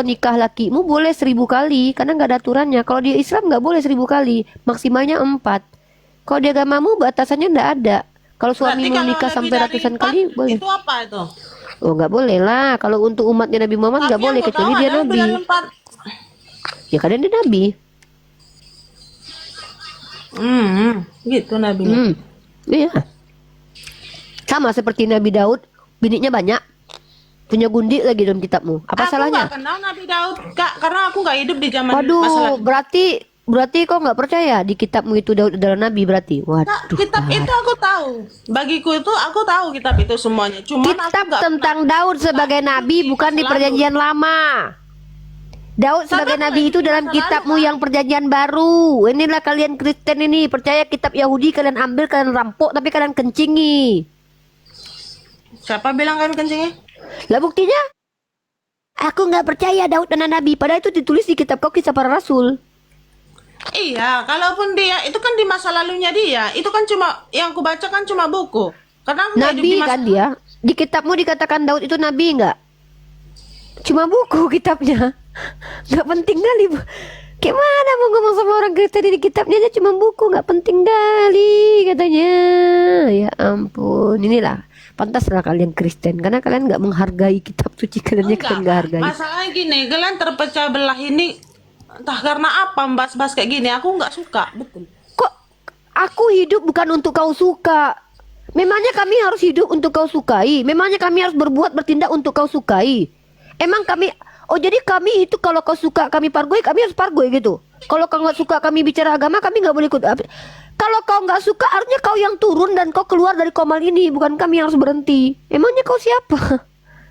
kalau nikah lakimu boleh 1000 kali, karena nggak ada aturannya. Kalau di Islam nggak boleh 1000 kali, maksimalnya 4. Kalau di agamamu batasannya nggak ada. Kalau Berarti suamimu kalau nikah lebih sampai dari ratusan 4 kali boleh. itu apa itu? Oh nggak boleh lah. Kalau untuk umatnya Nabi Muhammad nggak Tapi yang boleh ku tahu kecuali dia ada lebih dari Nabi. 4. Ya kadang dia Nabi. Gitu nabinya. Hmm, iya. Sama seperti Nabi Daud, bininya banyak, punya gundik lagi dalam kitabmu. Apa Aku nggak salahnya? kenal Nabi Daud, Kak, karena aku nggak hidup di zaman masalah. Waduh, berarti kau nggak percaya di kitabmu itu Daud adalah nabi berarti. Kak, Waduh, kitab itu parah. aku tahu. Bagiku itu aku tahu kitab itu semuanya. Cuman aku Kitab nggak pernah tentang Daud nggak sebagai hidup nabi di bukan masa di lalu. perjanjian lama. Daud Tapi sebagai aku nggak nabi hidup itu di dalam masa lalu, kitabmu Kak. yang perjanjian baru. Inilah kalian Kristen ini percaya kitab Yahudi, kalian ambil, kalian rampok, tapi kalian kencingi. Siapa bilang kami kencingnya? Lah buktinya, aku nggak percaya Daud adalah nabi. Padahal itu ditulis di kitab kau kisah para rasul. Iya, kalaupun dia itu kan di masa lalunya dia. Itu kan cuma yang aku baca kan cuma buku. Karena aku nggak hidup Nabi di masa kan dia. Di kitabmu dikatakan Daud itu nabi nggak? Cuma buku kitabnya. Nggak penting kali. Gimana mau ngomong sama orang Kristen di kitabnya aja cuma buku, nggak penting kali katanya. Ya ampun, inilah pantaslah kalian Kristen karena kalian nggak menghargai kitab suci kalian, ya enggak, kalian nggak Kak. hargai. Masalahnya gini, kalian terpecah belah ini entah karena apa bahas-bahas kayak gini. Aku nggak suka, betul. Kok aku hidup bukan untuk kau suka? Memangnya kami harus hidup untuk kau sukai? Memangnya kami harus berbuat bertindak untuk kau sukai? Emang kami, oh jadi kami itu kalau kau suka kami pargoy, kami harus pargoy gitu. Kalau kau nggak suka kami bicara agama, kami nggak boleh ikut. Kalau kau nggak suka, harusnya kau yang turun dan kau keluar dari komal ini, bukan kami yang harus berhenti. Emangnya kau siapa?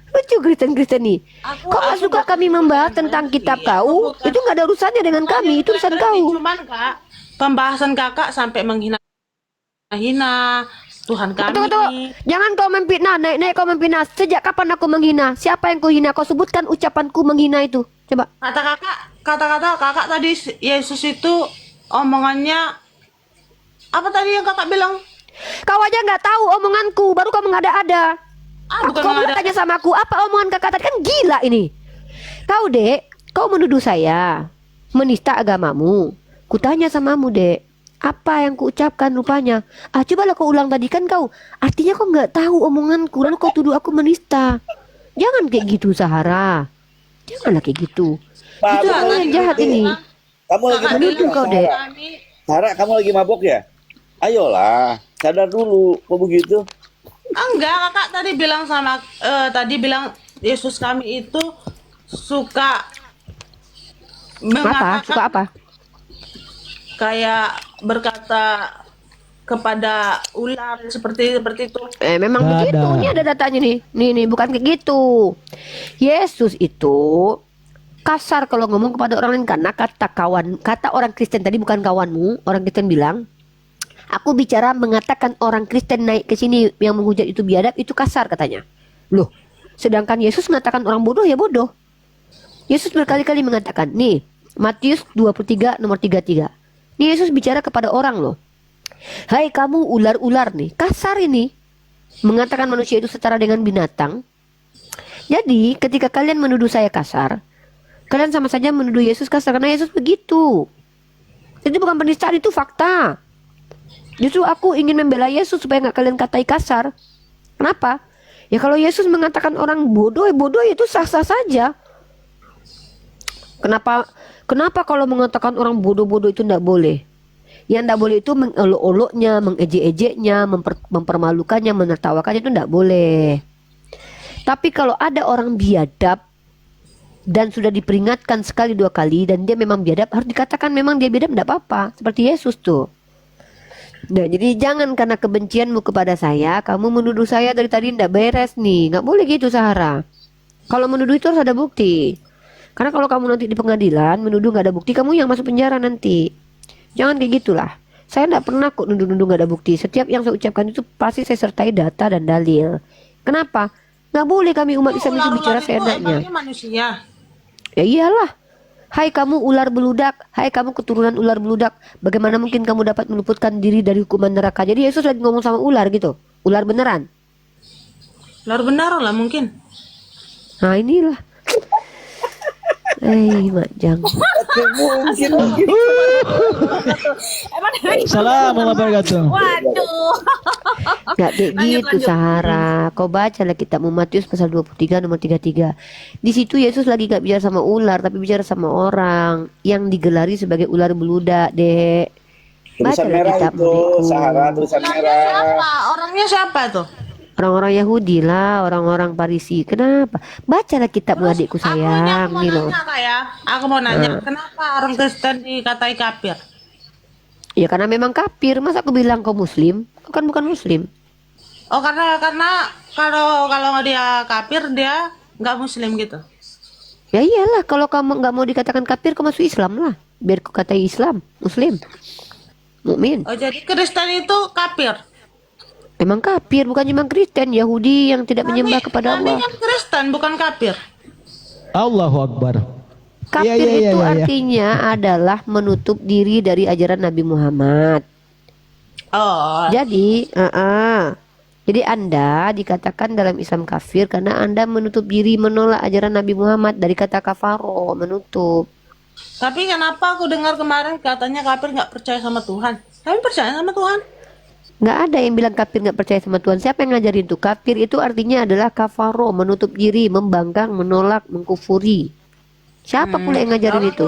Lucu Kristen-Kristen nih. Aku Kau nggak suka bukan kami membahas tentang berhenti. kitab Aku kau, bukan itu nggak ada urusannya dengan bukannya kami, itu bukan urusan berhenti, kau. cuman Kak, pembahasan Kakak sampai menghina Tuhan Tunggu, tunggu. kami. Jangan kau memfitnah, naik-naik kau memfitnah. Sejak kapan aku menghina? Siapa yang kau hina? Kau sebutkan ucapanku menghina itu. Coba. Kata-kata Kakak tadi Yesus itu omongannya apa tadi yang Kakak bilang? Kau aja nggak tahu omonganku, baru kau mengada-ada. Bukan Kau mengada. tanya sama aku, apa omongan kakak tadi? Kan gila ini. Kau dek, kau menuduh saya menista agamamu. Kutanya samamu dek, apa yang kuucapkan rupanya? Cobalah kau ulang tadi kan kau. Artinya kau nggak tahu omonganku, lalu kau tuduh aku menista. Jangan kayak gitu Sahara. Janganlah kayak gitu. Pak, Itu kau yang jahat ini. kamu lagi Kakak Menuduh bilang kau dek. kami Sarah, kamu lagi mabok ya? Ayolah, sadar dulu. Kok begitu? enggak, Kakak tadi bilang Yesus kami itu suka Apa? mengatakan Suka apa? kayak berkata kepada ular seperti itu. Memang Nggak begitu. ada. Ini ada datanya nih. Nih, bukan kayak gitu. Yesus itu kasar kalau ngomong kepada orang lain karena kata orang Kristen tadi bukan kawanmu. Orang Kristen bilang, aku bicara mengatakan orang Kristen naik ke sini yang menghujat itu biadab, itu kasar katanya. Loh, sedangkan Yesus mengatakan orang bodoh ya bodoh. Yesus berkali-kali mengatakan, nih, Matius 23 nomor 33. Nih Yesus bicara kepada orang loh. Hai kamu ular-ular nih, kasar ini. Mengatakan manusia itu setara dengan binatang. Jadi ketika kalian menuduh saya kasar, kalian sama saja menuduh Yesus kasar karena Yesus begitu. Itu bukan penistaan, itu fakta. Justru aku ingin membela Yesus supaya nggak kalian katai kasar. Kenapa? Ya kalau Yesus mengatakan orang bodoh, bodoh itu sah-sah saja. Kenapa kalau mengatakan orang bodoh-bodoh itu tidak boleh? Yang tidak boleh itu mengolok-oloknya, mengejek-ejeknya, mempermalukannya, menertawakannya itu tidak boleh. Tapi kalau ada orang biadab dan sudah diperingatkan sekali dua kali dan dia memang biadab, harus dikatakan memang dia biadab, tidak apa-apa. Seperti Yesus tuh. Nah, jadi jangan karena kebencianmu kepada saya, kamu menuduh saya dari tadi tidak beres nih. Nggak boleh gitu Sahara. Kalau menuduh itu harus ada bukti. Karena kalau kamu nanti di pengadilan menuduh nggak ada bukti, kamu yang masuk penjara nanti. Jangan kayak gitulah. Saya tidak pernah kok nuduh-nuduh nggak ada bukti. Setiap yang saya ucapkan itu pasti saya sertai data dan dalil. Kenapa? Nggak boleh kami umat Islam itu bicara Ular-ular itu seenaknya. emangnya manusia. Ya iyalah. Hai kamu ular beludak, hai kamu keturunan ular beludak, bagaimana mungkin kamu dapat meluputkan diri dari hukuman neraka? Jadi Yesus lagi ngomong sama ular gitu, ular beneran. Ular benar lah mungkin. Nah inilah. Majang. Oke, mungkin. Emang dari Assalamualaikum wabarakatuh. waduh. Nggak kayak Lanjut, gitu, lanjut. Sahara. Kau bacalah kitabmu Matius pasal 23 nomor 33. Di situ Yesus lagi gak bicara sama ular, tapi bicara sama orang yang digelari sebagai ular beludak, Dek. Tulisan Bacalah merah kitabmu, itu, Dekku. Sahara, tulisan Orangnya merah. siapa? Orangnya siapa tuh? Orang-orang Yahudi lah, orang-orang Parisi. Kenapa? Bacalah kitabmu, adikku Aku ini sayang. aku mau Nih loh. nanya Kak ya. Aku mau nanya, kenapa orang Kristen dikatai kafir? Ya karena memang kafir. Masa aku bilang kau Muslim? Kau kan bukan Muslim. Oh karena kalau dia kafir dia nggak Muslim gitu. Ya iyalah, kalau kamu nggak mau dikatakan kafir, kau masuk Islam lah. Biar kau katai Islam, Muslim, mukmin. Oh jadi Kristen itu kafir. Memang kafir, bukan cuma Kristen, Yahudi yang tidak menyembah kepada Kami Allah. kan Kristen bukan kafir. Allahu Akbar. Kafir Iya, iya, itu iya, iya. artinya adalah menutup diri dari ajaran Nabi Muhammad. Oh. Jadi Anda dikatakan dalam Islam kafir karena Anda menutup diri menolak ajaran Nabi Muhammad, dari kata kafaro, menutup. Tapi kenapa aku dengar kemarin katanya kafir nggak percaya sama Tuhan? Kami percaya sama Tuhan. Nggak ada yang bilang kafir nggak percaya sama Tuhan. Siapa yang ngajarin itu? Kafir itu artinya adalah kafaro, menutup diri, membangkang, menolak, mengkufuri. Siapa pula yang ngajarin itu?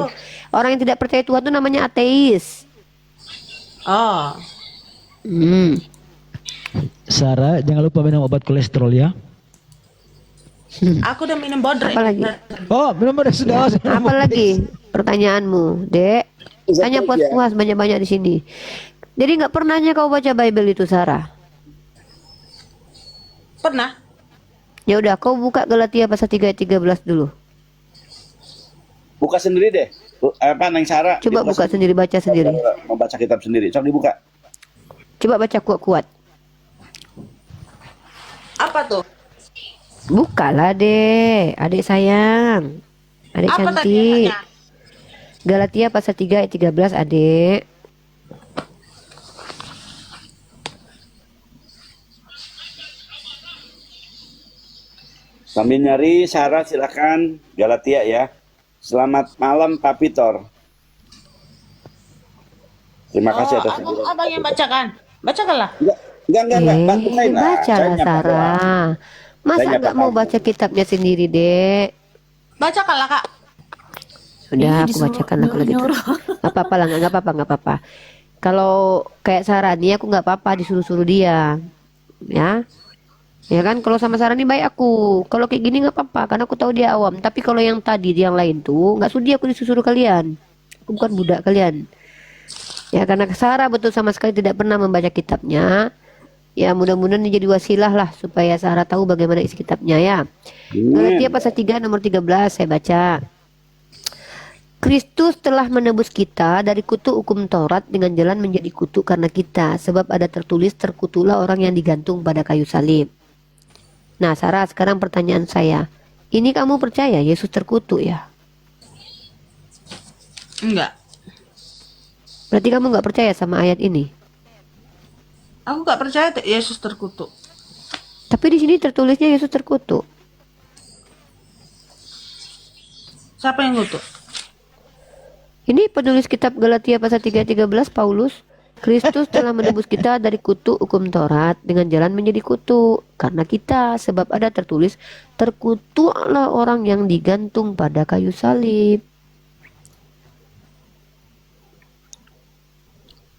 Orang yang tidak percaya Tuhan itu namanya ateis. Oh. Hmm. Sarah, jangan lupa minum obat kolesterol ya. Aku udah minum bodrek. Apalagi? Oh, benar-benar sudah. Apa lagi pertanyaanmu, Dek? Tanya puas-puas banyak-banyak di sini. Jadi nggak pernahnya kau baca Bible itu, Sarah? Pernah? Ya udah, kau buka Galatia pasal 3 ayat 13 dulu. Buka sendiri deh. Apa Neng Sarah? Coba buka sendiri, baca sendiri. Membaca kitab sendiri. Coba dibuka. Coba baca kuat-kuat. Apa tuh? Bukalah, Dek. Adik sayang. Adik Apa tadi cantik. ayatnya? Galatia pasal 3 ayat 13, Adik. Sambil nyari, Sarah silakan. Galatia ya. Selamat malam Pak Pitor. Terima kasih atas abang yang bacakan. Bacakanlah. Enggak. Bantuin lah. Baca Saya lah, nyapa doang. Sarah. Masa Saya nyapa nggak mau kamu. baca kitabnya sendiri, Dek? Bacakanlah Kak. Udah, aku bacakan lah kalau gitu. Nggak apa-apa lah, nggak apa-apa. Kalau kayak Sarah nih, aku nggak apa-apa disuruh-suruh dia, ya. Ya kan, kalau sama Sarah nih baik aku. Kalau kayak gini nggak apa-apa, karena aku tahu dia awam. Tapi kalau yang tadi, yang lain tuh nggak sudi aku disuruh kalian. Aku bukan budak kalian. Ya karena Sarah betul sama sekali tidak pernah membaca kitabnya. Ya mudah-mudahan ini jadi wasilah lah supaya Sarah tahu bagaimana isi kitabnya ya. Galatia pasal 3 nomor 13 saya baca. Kristus telah menebus kita dari kutuk hukum Taurat dengan jalan menjadi kutuk karena kita. Sebab ada tertulis, terkutuklah orang yang digantung pada kayu salib. Nah Sarah, sekarang pertanyaan saya. Ini kamu percaya Yesus terkutuk ya? Enggak. Berarti kamu nggak percaya sama ayat ini? Aku nggak percaya Yesus terkutuk. Tapi di sini tertulisnya Yesus terkutuk. Siapa yang kutuk? Ini penulis kitab Galatia pasal 3:13 Paulus. Kristus telah menebus kita dari kutuk hukum Taurat dengan jalan menjadi kutuk karena kita, sebab ada tertulis, terkutuklah orang yang digantung pada kayu salib.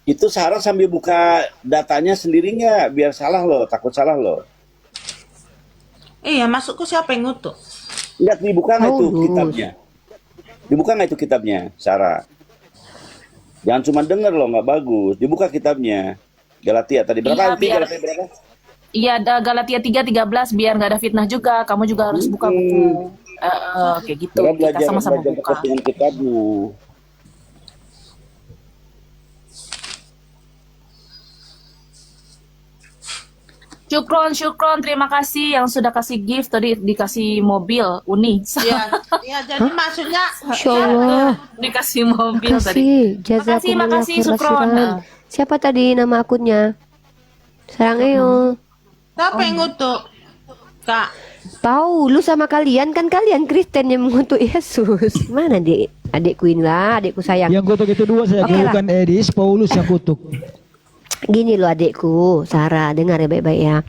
Itu Sarah sambil buka datanya sendiri nggak? Biar salah loh, takut salah loh. Iya, masukku siapa yang ngutuk? Lihat dibuka nggak itu Paulus. kitabnya? Dibuka nggak itu kitabnya, Sarah? Jangan cuma denger loh, nggak bagus. Dibuka kitabnya. Galatia tadi berapa? Iya, Arti biar- Galatia berapa? Iya, ada Galatia 3:13 biar nggak ada fitnah juga. Kamu juga harus buka buku. Kayak gitu. Kita Kita belajar sama-sama belajar buka. dekat dengan kitabnya. Syukron, terima kasih yang sudah kasih gift tadi, dikasih mobil Uni. Iya, iya. Jadi maksudnya Masya Allah. Dikasih mobil tadi. Makasih, Makasih, jazakumullah Syukron. khairan. Siapa tadi nama akunnya? Sarang Eo. siapa yang ngutuk? Kak, Paulus sama kalian kan kalian Kristen yang mengutuk Yesus. Mana adikku inilah, adikku sayang. Yang kutuk itu dua saja, Oke lah. bukan Edis, Paulus yang kutuk. Gini loh adikku, Sarah, dengar ya baik-baik ya.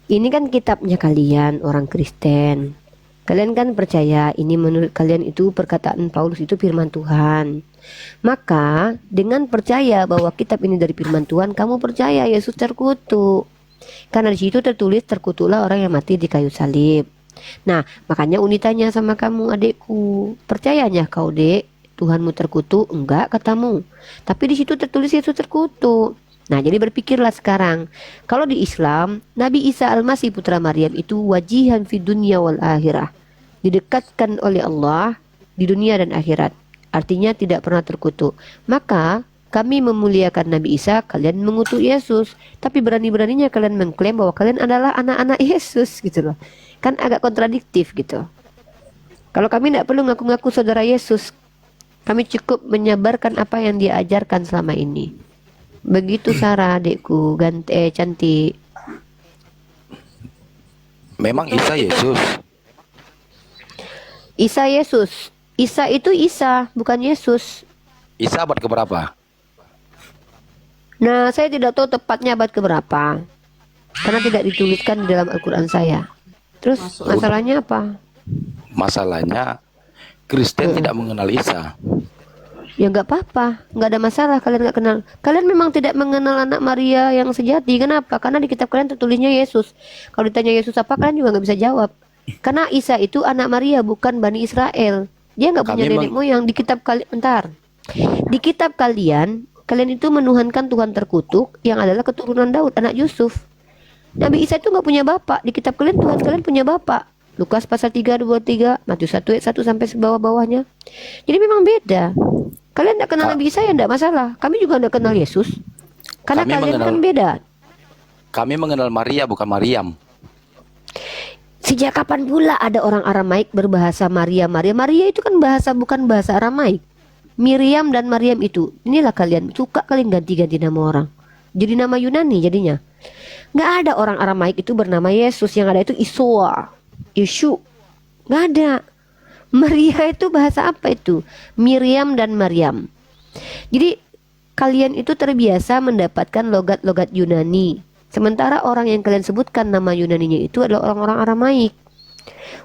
Ini kan kitabnya kalian orang Kristen. Kalian kan percaya ini menurut kalian itu perkataan Paulus itu firman Tuhan. Maka dengan percaya bahwa kitab ini dari firman Tuhan, kamu percaya Yesus terkutuk. Karena di situ tertulis terkutuklah orang yang mati di kayu salib. Nah, makanya Uni tanya sama kamu adikku, percayanya kau dek Tuhanmu terkutuk? Enggak katamu. Tapi di situ tertulis Yesus terkutuk. Nah, jadi berpikirlah sekarang. Kalau di Islam, Nabi Isa Al-Masih putra Maryam itu wajihan fi dunya wal akhirah. Didekatkan oleh Allah di dunia dan akhirat. Artinya tidak pernah terkutuk. Maka kami memuliakan Nabi Isa, kalian mengutuk Yesus. Tapi berani-beraninya kalian mengklaim bahwa kalian adalah anak-anak Yesus gitu loh. Kan agak kontradiktif gitu. Kalau kami tidak perlu ngaku-ngaku saudara Yesus, kami cukup menyabarkan apa yang dia ajarkan selama ini. Begitu Sarah adikku, cantik. Memang Isa Yesus. Isa Yesus. Isa itu Isa, bukan Yesus. Isa abad keberapa? Nah, saya tidak tahu tepatnya abad keberapa. Karena tidak dituliskan di dalam Al-Quran saya. Terus masalahnya apa? Masalahnya Kristen tidak mengenal Isa. Ya nggak apa-apa, nggak ada masalah kalian nggak kenal. Kalian memang tidak mengenal anak Maria yang sejati. Kenapa? Karena di kitab kalian tertulisnya Yesus. Kalau ditanya Yesus apa, kalian juga nggak bisa jawab. Karena Isa itu anak Maria, bukan Bani Israel. Dia nggak punya nenek moyang. Di kitab kalian, di kitab kalian itu menuhankan Tuhan terkutuk yang adalah keturunan Daud, anak Yusuf. Nabi Isa itu nggak punya bapak. Di kitab kalian Tuhan kalian punya bapak. Lukas pasal 3:23, Matius 1 ayat 1 sampai bawah-bawahnya. Jadi memang beda. Kalian tidak kenal Nabi Isa ya tidak masalah. Kami juga tidak kenal Yesus. Karena kalian kan beda. Kami mengenal Maria, bukan Maryam. Sejak kapan pula ada orang Aramaik berbahasa Maria? Maria itu kan bahasa, bukan bahasa Aramaik. Miriam dan Maryam itu. Inilah kalian suka kalian ganti-ganti nama orang. Jadi nama Yunani jadinya. Nggak ada orang Aramaik itu bernama Yesus. Yang ada itu Isua, Yeshu. Nggak ada. Maria itu bahasa apa itu? Miriam dan Maryam. Jadi kalian itu terbiasa mendapatkan logat-logat Yunani. Sementara orang yang kalian sebutkan nama Yunaninya itu adalah orang-orang Aramaik.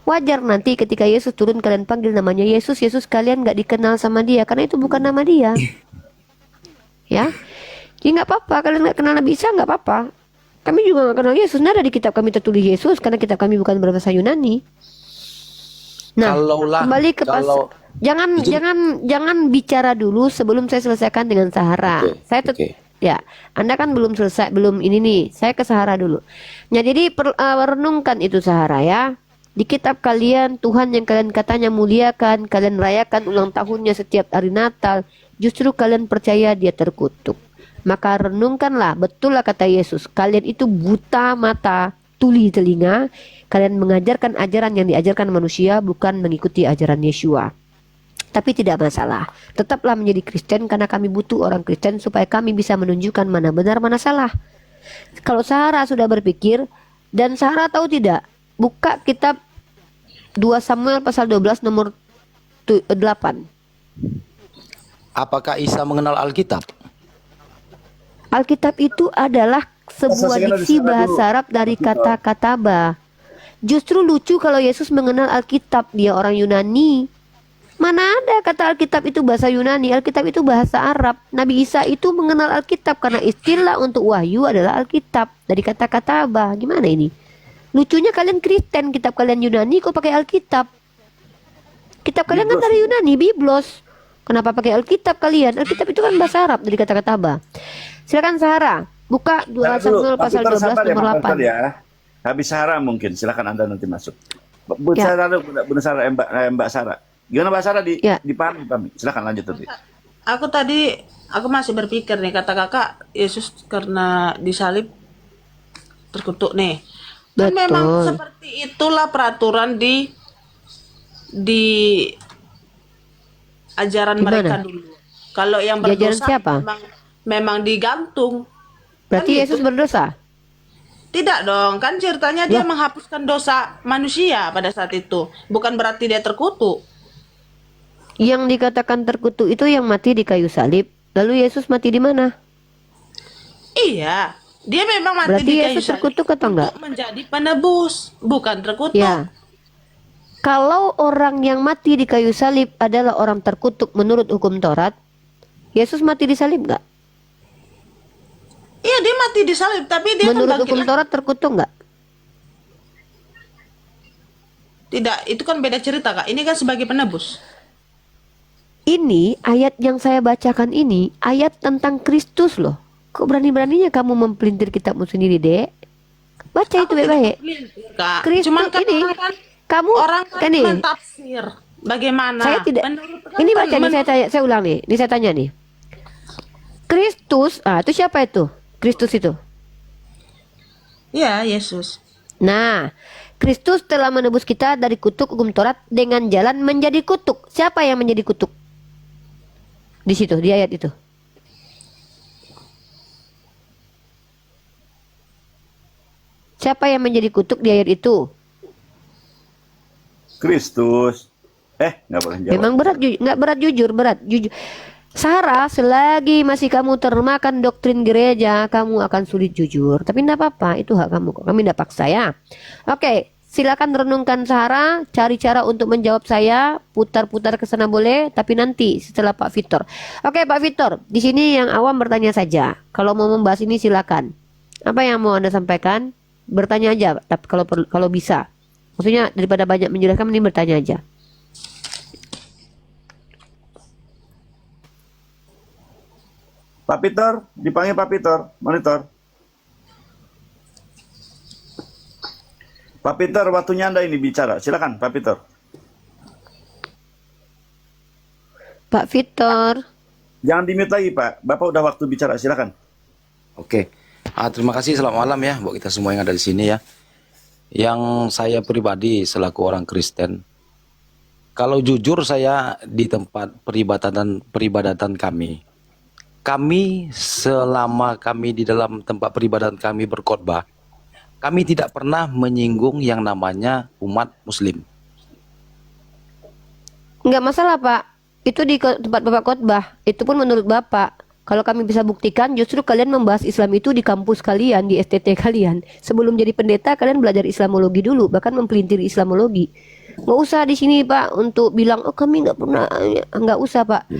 Wajar nanti ketika Yesus turun kalian panggil namanya Yesus. Yesus kalian gak dikenal sama dia karena itu bukan nama dia. Ya, jadi nggak apa-apa. Kalian gak kenal Nabi Isa nggak apa-apa. Kami juga gak kenal Yesus. Nggak ada di kitab kami tertulis Yesus karena kitab kami bukan berbahasa Yunani. Nah, kembali ke jangan bicara dulu sebelum saya selesaikan dengan Sahara. Saya ya, Anda kan belum selesai, belum ini nih. Saya ke Sahara dulu. Nah, jadi renungkan itu Sahara ya. Di kitab kalian Tuhan yang kalian katanya muliakan, kalian rayakan ulang tahunnya setiap hari Natal, justru kalian percaya dia terkutuk. Maka renungkanlah, betul lah kata Yesus, kalian itu buta mata, tuli telinga. Kalian mengajarkan ajaran yang diajarkan manusia, bukan mengikuti ajaran Yeshua. Tapi tidak masalah, tetaplah menjadi Kristen karena kami butuh orang Kristen supaya kami bisa menunjukkan mana benar mana salah. Kalau Sarah sudah berpikir, dan Sarah tahu tidak, buka kitab 2 Samuel pasal 12 nomor 8. Apakah Isa mengenal Alkitab? Alkitab itu adalah sebuah diksi bahasa Arab dari kata kataba. Justru lucu kalau Yesus mengenal Alkitab, dia orang Yunani. Mana ada kata Alkitab itu bahasa Yunani, Alkitab itu bahasa Arab. Nabi Isa itu mengenal Alkitab karena istilah untuk wahyu adalah Alkitab, dari kata kataba. Gimana ini? Lucunya kalian Kristen, kitab kalian Yunani kok pakai Alkitab. Kitab kalian kan dari Yunani, Biblos. Kenapa pakai Alkitab kalian? Alkitab itu kan bahasa Arab dari kata kataba. Silakan Sahara, buka 2 Samuel pasal 12 nomor 8. Ya. Habis Sarah mungkin, silakan Anda nanti masuk. Bu Sarah, Mbak Sarah. Gimana Mbak Sarah dipahami kami? Silakan lanjut tadi. Aku masih berpikir nih, kata kakak Yesus karena disalib terkutuk nih. Dan memang seperti itulah peraturan di ajaran mereka dulu. Kalau yang berdosa siapa? memang digantung. Berarti kan Yesus gitu. berdosa? Tidak dong, kan ceritanya dia menghapuskan dosa manusia pada saat itu. Bukan berarti dia terkutuk. Yang dikatakan terkutuk itu yang mati di kayu salib. Lalu Yesus mati di mana? Iya, dia memang mati Berarti di kayu Yesus salib terkutuk atau enggak? untuk menjadi penebus, bukan terkutuk. Ya. Kalau orang yang mati di kayu salib adalah orang terkutuk menurut hukum Taurat, Yesus mati di salib enggak? Iya, dia mati di salib, tapi dia Menurut akan bangkit hukum lagi. Taurat terkutuk enggak? Tidak, itu kan beda cerita, Kak. Ini kan sebagai penebus. Ini ayat yang saya bacakan ini ayat tentang Kristus loh. Kok berani-beraninya kamu mempelintir kitabmu sendiri, Dek? Baca itu baik-baik. Kak. Kristus Cuman kan ini kamu orang kan ini mentafsir bagaimana. saya tidak Menurut ini kan baca nih saya ulang nih. Ini saya tanya nih. Kristus, itu siapa itu? Kristus itu. Ya, Yesus. Nah, Kristus telah menebus kita dari kutuk hukum Taurat dengan jalan menjadi kutuk. Siapa yang menjadi kutuk? Di situ, di ayat itu. Siapa yang menjadi kutuk di ayat itu? Kristus. Nggak boleh jawab. Memang berat, nggak berat jujur, berat jujur. Sarah, selagi masih kamu termakan doktrin gereja, kamu akan sulit jujur. Tapi enggak apa-apa, itu hak kamu kok. Kami enggak paksa ya. Oke, silakan renungkan Sarah, cari cara untuk menjawab saya, putar-putar ke sana boleh, tapi nanti setelah Pak Victor. Oke, Pak Victor, di sini yang awam bertanya saja. Kalau mau membahas ini silakan. Apa yang mau Anda sampaikan? Bertanya aja, tapi kalau bisa. Maksudnya daripada banyak menjelaskan, mending bertanya aja. Pak Peter, dipanggil Pak Peter, monitor. Pak Peter, waktunya Anda ini bicara. Silakan, Pak Peter. Pak Victor. Jangan di-mute lagi, Pak. Bapak udah waktu bicara, silakan. Oke. Terima kasih, selamat malam ya buat kita semua yang ada di sini ya. Yang saya pribadi selaku orang Kristen, kalau jujur saya di tempat peribadatan kami selama kami di dalam tempat peribadatan kami berkhotbah, kami tidak pernah menyinggung yang namanya umat Muslim. Enggak masalah Pak, itu di tempat Bapak khotbah, itu pun menurut Bapak. Kalau kami bisa buktikan, justru kalian membahas Islam itu di kampus kalian, di STT kalian. Sebelum jadi pendeta, kalian belajar Islamologi dulu, bahkan mempelintiri Islamologi. Nggak usah di sini Pak untuk bilang, oh kami nggak pernah, nggak usah Pak.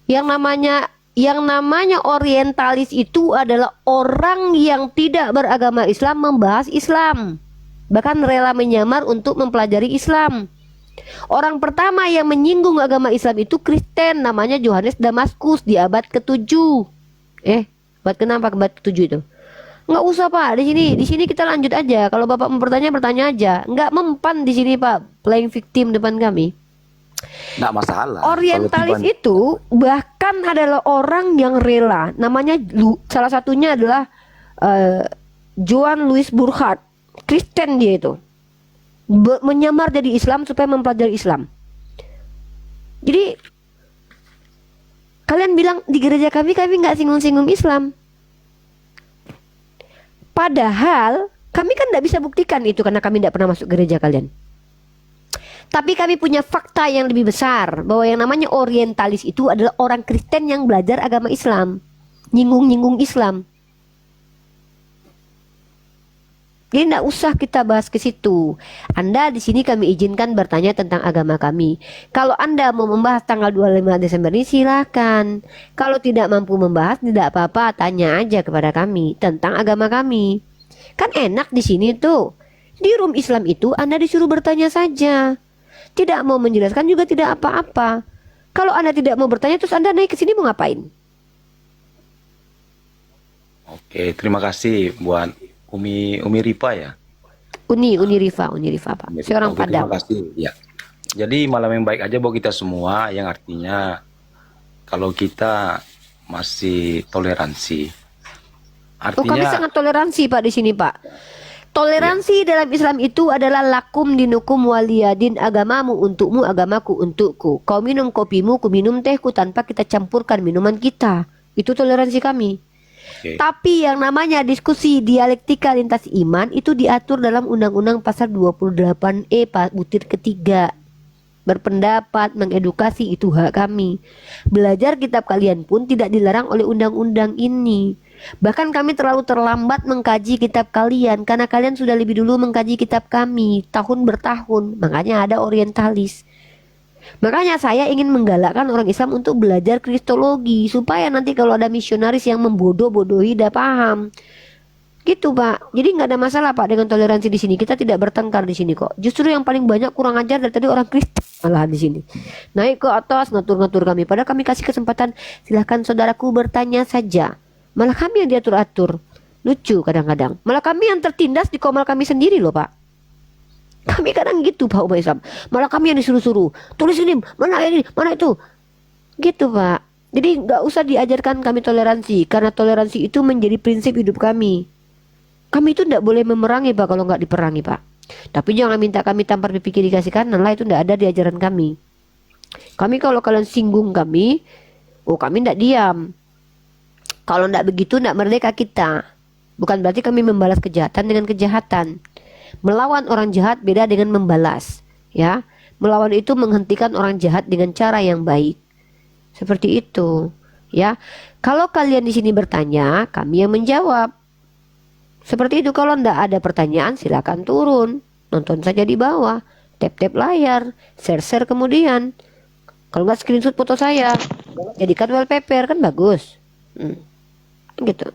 Yang namanya orientalis itu adalah orang yang tidak beragama Islam membahas Islam, bahkan rela menyamar untuk mempelajari Islam. Orang pertama yang menyinggung agama Islam itu Kristen, namanya Yohanes Damaskus di abad ke-7. Abad kenapa abad ke-7 itu? Nggak usah Pak, di sini kita lanjut aja. Kalau Bapak mau bertanya aja. Nggak mempan di sini Pak, playing victim depan kami. Nggak masalah. Orientalis Kalau itu bahkan adalah orang yang rela. Namanya salah satunya adalah Johann Louis Burckhardt. Kristen dia itu. Menyamar jadi Islam supaya mempelajari Islam. Jadi kalian bilang di gereja kami nggak singgung-singgung Islam. Padahal kami kan tidak bisa buktikan itu karena kami tidak pernah masuk gereja kalian. Tapi kami punya fakta yang lebih besar bahwa yang namanya orientalis itu adalah orang Kristen yang belajar agama Islam, nyinggung-nyinggung Islam. Jadi tidak usah kita bahas ke situ. Anda di sini kami izinkan bertanya tentang agama kami. Kalau Anda mau membahas tanggal 25 Desember ini silakan. Kalau tidak mampu membahas tidak apa-apa, tanya aja kepada kami tentang agama kami. Kan enak di sini tuh. Di room Islam itu Anda disuruh bertanya saja. Tidak mau menjelaskan juga tidak apa-apa. Kalau Anda tidak mau bertanya terus Anda naik ke sini mau ngapain? Oke, terima kasih buat Umi Rifa ya. Uni Rifa Pak. Seorang Oke, Padang. terima kasih. Ya. Jadi malam yang baik aja buat kita semua, yang artinya kalau kita masih toleransi. Oh, kami Artinya sangat toleransi Pak di sini Pak. Toleransi dalam Islam itu adalah lakum dinukum waliyadin, agamamu untukmu, agamaku untukku. Kau minum kopimu, ku minum tehku tanpa kita campurkan minuman kita. Itu toleransi kami. Oke. Tapi yang namanya diskusi dialektika lintas iman itu diatur dalam Undang-Undang Pasal 28E butir ketiga. Berpendapat, mengedukasi itu hak kami. Belajar kitab kalian pun tidak dilarang oleh undang-undang ini. Bahkan kami terlalu terlambat mengkaji kitab kalian karena kalian sudah lebih dulu mengkaji kitab kami tahun bertahun. Makanya ada orientalis. Makanya saya ingin menggalakkan orang Islam untuk belajar kristologi supaya nanti kalau ada misionaris yang membodoh-bodohi tidak paham. Gitu Pak. Jadi nggak ada masalah Pak dengan toleransi di sini. Kita tidak bertengkar di sini kok. Justru yang paling banyak kurang ajar dari tadi orang Kristen malahan di sini. Naik ke atas ngatur-ngatur kami. Padahal kami kasih kesempatan silahkan saudaraku bertanya saja. Malah kami yang diatur-atur. Lucu kadang-kadang. Malah kami yang tertindas di komal kami sendiri loh Pak. Kami kadang gitu Pak umat Islam. Malah kami yang disuruh-suruh. Tulis ini, mana itu. Gitu Pak. Jadi nggak usah diajarkan kami toleransi. Karena toleransi itu menjadi prinsip hidup kami. Kami itu tidak boleh memerangi Pak kalau nggak diperangi Pak. Tapi jangan minta kami tampar pipi kiri kasih kanan lah. Itu tidak ada di ajaran kami. Kami kalau kalian singgung kami, kami tidak diam. Kalau tidak begitu tidak merdeka kita. Bukan berarti kami membalas kejahatan dengan kejahatan. Melawan orang jahat beda dengan membalas, ya. Melawan itu menghentikan orang jahat dengan cara yang baik. Seperti itu, ya. Kalau kalian di sini bertanya, kami yang menjawab. Seperti itu. Kalau ndak ada pertanyaan, silakan turun, nonton saja di bawah, tap-tap layar, share kemudian. Kalau nggak screenshot foto saya, jadikan wallpaper kan bagus. Gitu.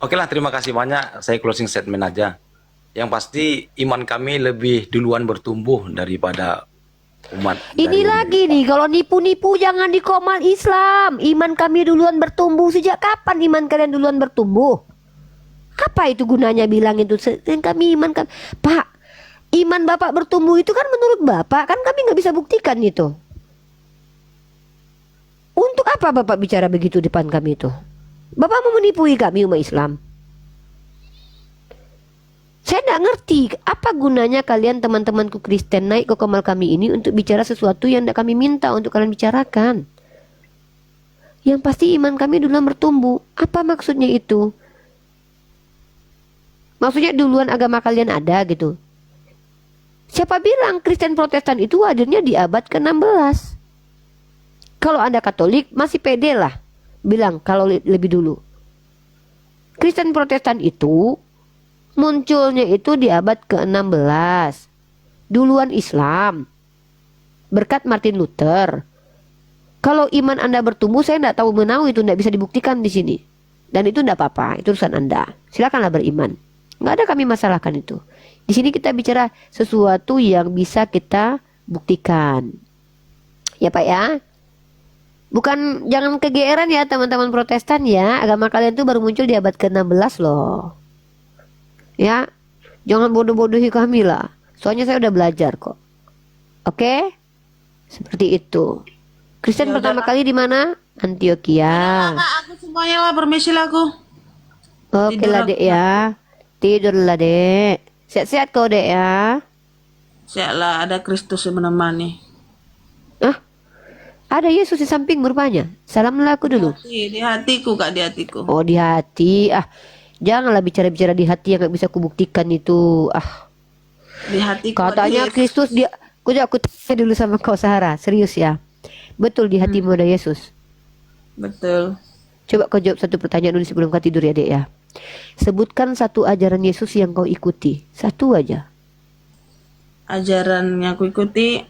Oke lah, terima kasih banyak. Saya closing statement aja. Yang pasti iman kami lebih duluan bertumbuh daripada umat. Ini lagi nih, kalau nipu-nipu jangan di komal Islam. Iman kami duluan bertumbuh. Sejak kapan iman kalian duluan bertumbuh? Apa itu gunanya bilang itu? Kami iman kan, Pak. Iman Bapak bertumbuh itu kan menurut Bapak, kan kami nggak bisa buktikan itu. Untuk apa Bapak bicara begitu depan kami itu? Bapak mau menipui kami umat Islam. Saya tidak ngerti apa gunanya kalian teman-temanku Kristen naik ke komal kami ini untuk bicara sesuatu yang tidak kami minta untuk kalian bicarakan. Yang pasti iman kami duluan bertumbuh. Apa maksudnya itu? Maksudnya duluan agama kalian ada gitu. Siapa bilang Kristen Protestan itu hadirnya di abad ke-16? Kalau Anda Katolik masih pede lah bilang kalau lebih dulu. Kristen Protestan itu munculnya itu di abad ke-16. Duluan Islam. Berkat Martin Luther. Kalau iman Anda bertumbuh, saya tidak tahu menau itu tidak bisa dibuktikan di sini. Dan itu tidak apa-apa, itu urusan Anda. Silakanlah beriman. Nggak ada kami masalahkan itu. Di sini kita bicara sesuatu yang bisa kita buktikan. Ya Pak ya. Bukan, jangan kegeeran ya teman-teman Protestan ya. Agama kalian tuh baru muncul di abad ke-16 loh. Ya, jangan bodoh-bodohi kami lah. Soalnya saya udah belajar kok. Oke? Seperti itu. Kristen Ya pertama udah. kali di mana? Antioquia. Kak, aku semuanya lah, permisi lah aku. Oke Tidur lah aku. Dek ya. Tidur lah Dek. Sehat-sehat kau Dek ya. Siaplah, ada Kristus yang menemani. Ah, ada Yesus di samping rupanya. Salam aku dulu. Di hatiku Kak, di hatiku. Oh di hati. Janganlah bicara-bicara di hati yang gak bisa kubuktikan itu. Di hatiku. Katanya ada Yesus. Kristus dia. Aku tanya dulu sama kau Sarah. Serius ya. Betul di hatimu ada Yesus. Betul. Coba kau jawab satu pertanyaan dulu sebelum kau tidur ya Dek ya. Sebutkan satu ajaran Yesus yang kau ikuti. Satu aja. Ajaran yang aku ikuti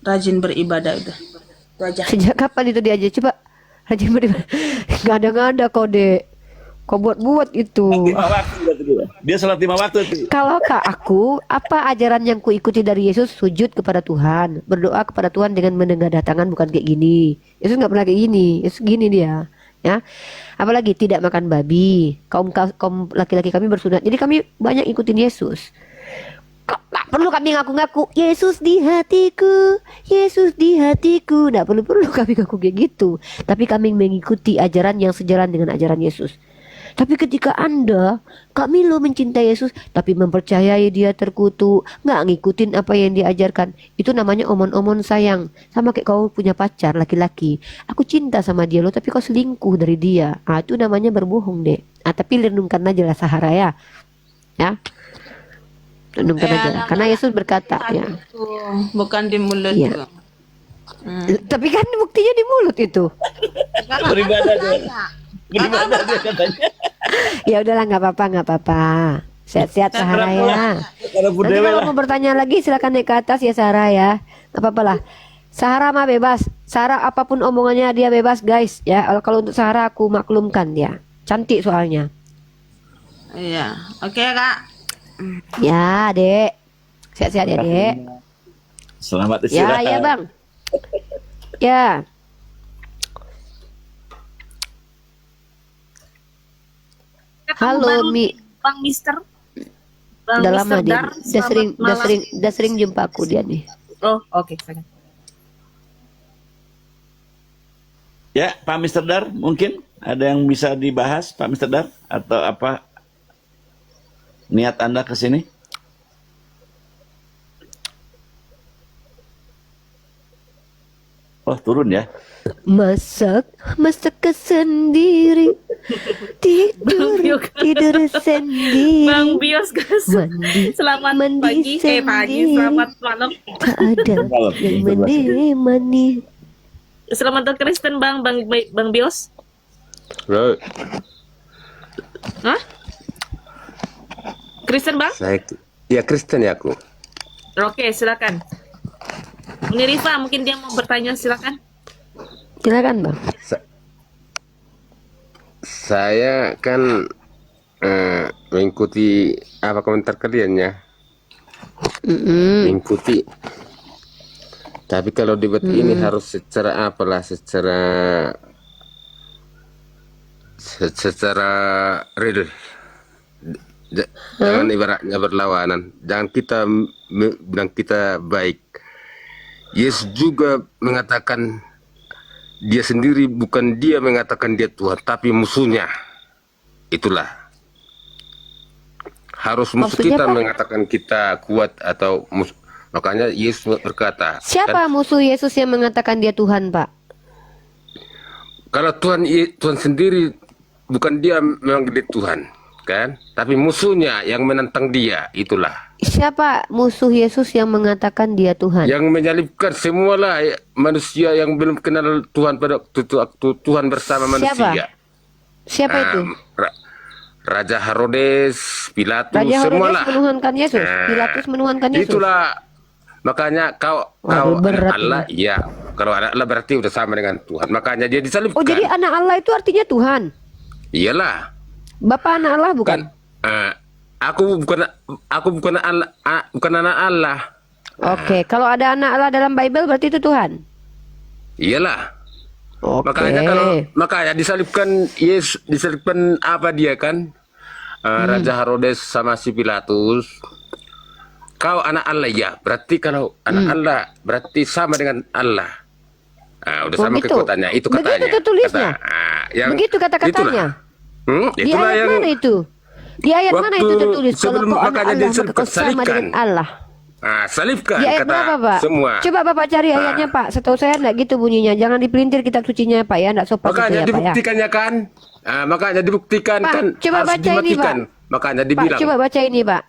rajin beribadah itu. Itu aja. Sejak kapan itu dia aja? Coba rajin beribadah. Gak ada kau Dek. Kau buat itu. 5 waktu dia salat 5 waktu tuh. Kalau kak aku, apa ajaran yang ku ikuti dari Yesus? Sujud kepada Tuhan, berdoa kepada Tuhan dengan menengadahkan, bukan kayak gini. Yesus nggak pernah kayak gini. Yesus gini dia, ya. Apalagi tidak makan babi. Kaum laki-laki kami bersunat. Jadi kami banyak ikutin Yesus. Nggak perlu kami ngaku-ngaku Yesus di hatiku, Yesus di hatiku. Nggak perlu kami ngaku kayak gitu. Tapi kami mengikuti ajaran yang sejalan dengan ajaran Yesus. Tapi ketika Anda, Kak Milo mencintai Yesus, tapi mempercayai dia terkutuk, nggak ngikutin apa yang diajarkan, itu namanya omon-omon sayang. Sama kayak kau punya pacar laki-laki, aku cinta sama dia loh, tapi kau selingkuh dari dia. Ah, itu namanya berbohong deh. Ah, tapi renungkan aja lah Sahara ya, ya, renungkan aja. Karena Yesus berkata, ya, Bukan di mulut Iya. tuh. tapi kan buktinya di mulut itu. Beribadah dia. Beribadah dia katanya. Ya udahlah, nggak apa-apa, nggak apa-apa. Sehat-sehat Sahara ya. Karena Nanti budaya kalau lah. mau bertanya lagi silakan naik ke atas ya Sarah ya. Gak apa-apa lah. Sarah mah bebas. Sarah apapun omongannya dia bebas guys ya. Kalau untuk Sarah aku maklumkan dia. Cantik soalnya. Iya. Oke, Kak. Ya Dek. Sehat-sehat ya Dek. Selamat Ya istirahat. ya Bang. Ya. Halo Mi. Bang Mister. Bang Udah Mister lama dia. Dar, Udah selamat sering, malam. udah sering jumpa aku dia nih. Oh, oke. Ya, Pak Mister Dar, mungkin ada yang bisa dibahas, Pak Mister Dar, atau apa niat Anda ke sini? Oh, turun ya. Masak sendiri, tidur sendiri, Bang Bios guys. mandi Selamat mandi pagi, pagi, sendiri. selamat malam. tak ada Malam, yang malam. menemani. Selamat untuk Kristen Bang Bios. Bro, Hah? Kristen Bang? saya ya Kristen ya aku. Oke, silakan. Ini Rifa, mungkin dia mau bertanya, silakan. Silakan Bang. Saya kan mengikuti apa komentar kalian ya, mengikuti. Tapi kalau debat ini harus secara apalah, secara real. Jangan ibaratnya berlawanan. Jangan kita bilang kita baik. Yesus juga mengatakan dia sendiri, bukan dia mengatakan dia Tuhan, tapi musuhnya. Itulah. Harus musuh Maksudnya kita apa? mengatakan kita kuat atau musuh. Makanya Yesus berkata, Siapa musuh Yesus yang mengatakan dia Tuhan, Pak? kalau Tuhan sendiri, bukan dia memang dia Tuhan, kan? Tapi musuhnya yang menentang dia, itulah. Siapa musuh Yesus yang mengatakan dia Tuhan? Yang menyalibkan semualah manusia yang belum kenal Tuhan pada waktu Tuhan bersama manusia. Siapa itu? Raja Herodes, Pilatus, Raja Herodes semualah. menuhankan Yesus. Pilatus menuhankan Yesus. Itulah, makanya kau Waduh, anak berat Allah, iya. Kalau anak Allah berarti udah sama dengan Tuhan. Makanya dia disalibkan. Oh, jadi anak Allah itu artinya Tuhan. Iyalah. Bapak anak Allah bukan? Aku bukan Allah, bukan anak Allah. Oke, kalau ada anak Allah dalam Bible berarti itu Tuhan. Iyalah. Oke. Makanya disalibkan Yesus, disalibkan apa dia kan? Raja Herodes sama si Pilatus. Kau anak Allah ya, berarti kalau anak Allah berarti sama dengan Allah. Udah sama gitu. kekuatannya, itu katanya. Begitu tertulisnya? Begitu kata-katanya? Itulah. Di Itulah ayat yang mana itu? Di ayat mana itu waktu tertulis kalau sebelum kau anak makanya Allah maka kau sama disalibkan. dengan Allah? Salibkan Di ayat kata berapa, Pak? semua. Coba Bapak cari ayatnya, Pak. Setahu saya enggak gitu bunyinya. Jangan dipelintir kitab sucinya, Pak ya. Enggak sopan itu Makanya ya, Pak ya. dibuktikannya kan? Makanya dibuktikan Pak, kan coba harus baca ini, dimatikan. Pak. Makanya Pak, dibilang. coba baca ini, Pak.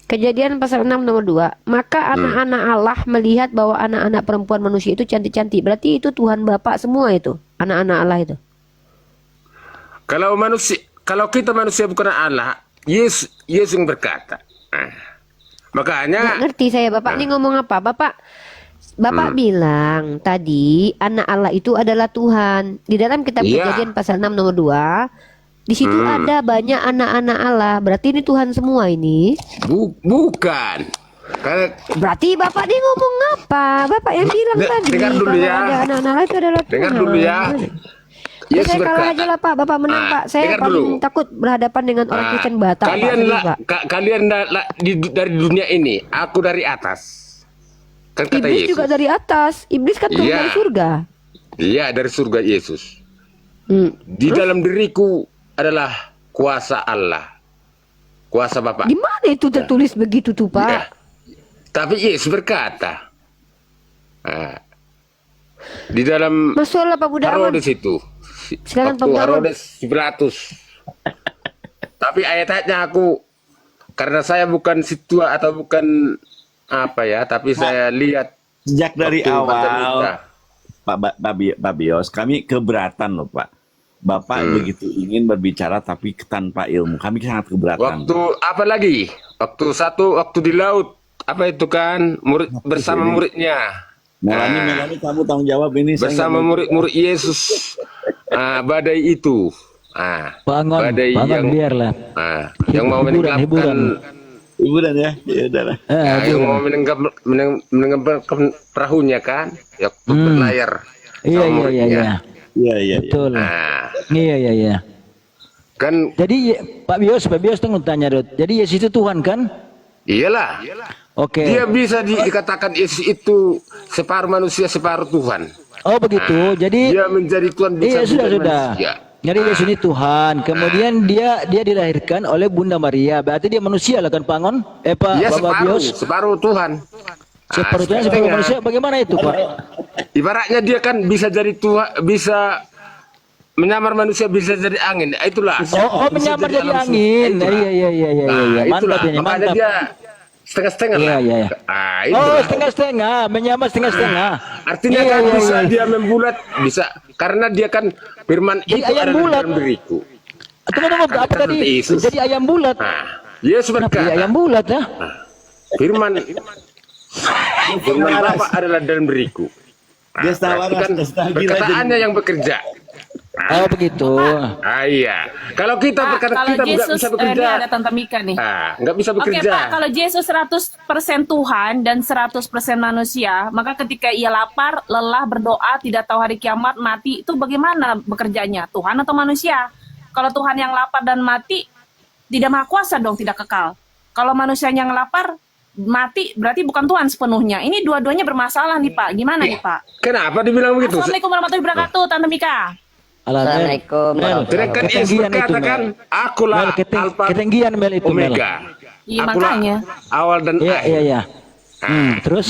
Kejadian pasal 6 nomor 2. Maka anak-anak Allah melihat bahwa anak-anak perempuan manusia itu cantik-cantik. Berarti itu Tuhan Bapak semua itu. Anak-anak Allah itu. Kalau kita manusia bukan Allah, Yesus yang berkata. Makanya Nggak ngerti saya Bapak ini ngomong apa. Bapak bilang tadi anak Allah itu adalah Tuhan. Di dalam kitab Iya. Kejadian pasal 6 nomor 2, di situ ada banyak anak-anak Allah. Berarti ini Tuhan semua ini. bukan. Karena Berarti Bapak ini ngomong apa? Bapak yang bilang tadi dengar dulu kalau ya. ada anak-anak Allah itu adalah Tuhan. Dengar dulu ya. Ya, Yesus saya kalah berkata. aja lah Pak. Bapak menang Pak. Saya dengar paling dulu. takut berhadapan dengan orang Kristen Batak. Pak. Kalian Serius, Pak. dari dunia ini, aku dari atas. Kan kata Iblis Yesus. juga dari atas. Iblis kan turun Iya. dari surga. Iya, dari surga Yesus. Di dalam diriku adalah kuasa Allah, kuasa Bapa. Di mana itu tertulis begitu tuh, Pak? Ya. Tapi Yesus berkata, ah, di dalam Masalah Pak Budawan. Herodes itu, Silakan, Pak waktu Budawan. Herodes Pilatus. Tapi ayat-ayatnya karena saya bukan situa atau bukan apa ya, tapi saya lihat Sejak dari waktu baca awal, berita. Pak Bios, kami keberatan loh Pak. Bapak begitu ingin berbicara tapi tanpa ilmu. Kami sangat keberatan. Waktu apa lagi? Waktu di laut, apa itu kan murid bersama muridnya. Melani, kamu tanggung jawab ini. Saya Bersama nggak mau- murid-murid Yesus, badai itu, Bangun, badai bangun biarlah. yang mau Hiburan, menenggelamkan, Hiburan ya, ya udahlah. yang mau menenggelamkan perahunya kan, waktu berlayar. Iya, sama iya, iya, muridnya. iya. Iya, iya. Betul. Nah, Iya, iya, iya. kan Jadi Pak Bios tunggu tanya, Dot. Jadi Yesus itu Tuhan kan? iyalah, Oke. dia bisa dikatakan Yesus itu separuh manusia, separuh Tuhan. Oh begitu. Jadi Dia menjadi Tuhan bisa iya sudah menjadi sudah. manusia. Jadi Yesus ini Tuhan. Kemudian dia dilahirkan oleh Bunda Maria. Berarti dia manusia lah kan, Pangon? Pak Dia Bapak Bios. separuh Tuhan. Separuh Tuhan, separuh setengah. manusia. Bagaimana itu, Pak? Ibaratnya dia kan bisa jadi Tuhan, bisa menyamar manusia, bisa jadi angin. Itulah. Oh, menyamar jadi alam angin. semesta. Iya, iya, iya, iya, Nah, iya. itulah. Mantap ini, Makanya mantap. dia setengah-setengah Iya, lah. iya, iya. Itu Oh, setengah-setengah, menyamar setengah-setengah. Artinya Iya, kan iya, bisa iya. dia membulat, bisa karena dia kan firman Jadi itu ayam ada di bulat. dalam diriku. Tunggu, apa Kata tadi? Yesus. Jadi ayam bulat. Nah, Yesus Kenapa jadi ayam berkata, bulat ya? firman Bapa adalah dalam diriku. Dia setengah waras, Perhatikan dia setengah gila. perkataannya yang bekerja. Oh begitu. Iya. Kalau kita Pak, berkata kalau kita nggak Yesus, bisa ini bekerja, ada Tante Mika nih. nggak bisa Oke bekerja. Pak, kalau Yesus 100% Tuhan dan 100% manusia, maka ketika ia lapar, lelah, berdoa, tidak tahu hari kiamat, mati, itu bagaimana bekerjanya? Tuhan atau manusia? Kalau Tuhan yang lapar dan mati, tidak maha kuasa dong, tidak kekal. Kalau manusia yang lapar, mati, berarti bukan Tuhan sepenuhnya. Ini dua-duanya bermasalah nih Pak. Gimana nih Pak? Kenapa dibilang begitu? Assalamualaikum warahmatullahi wabarakatuh, Tante Mika. Assalamualaikum Sedangkan Yesus Ketinggian itu, berkata kan, akulah Mel, Alfa ketinggian Mel itu Mel. Omega. Iya, Akulah makanya. awal dan Iya, akhir. iya, iya. Terus?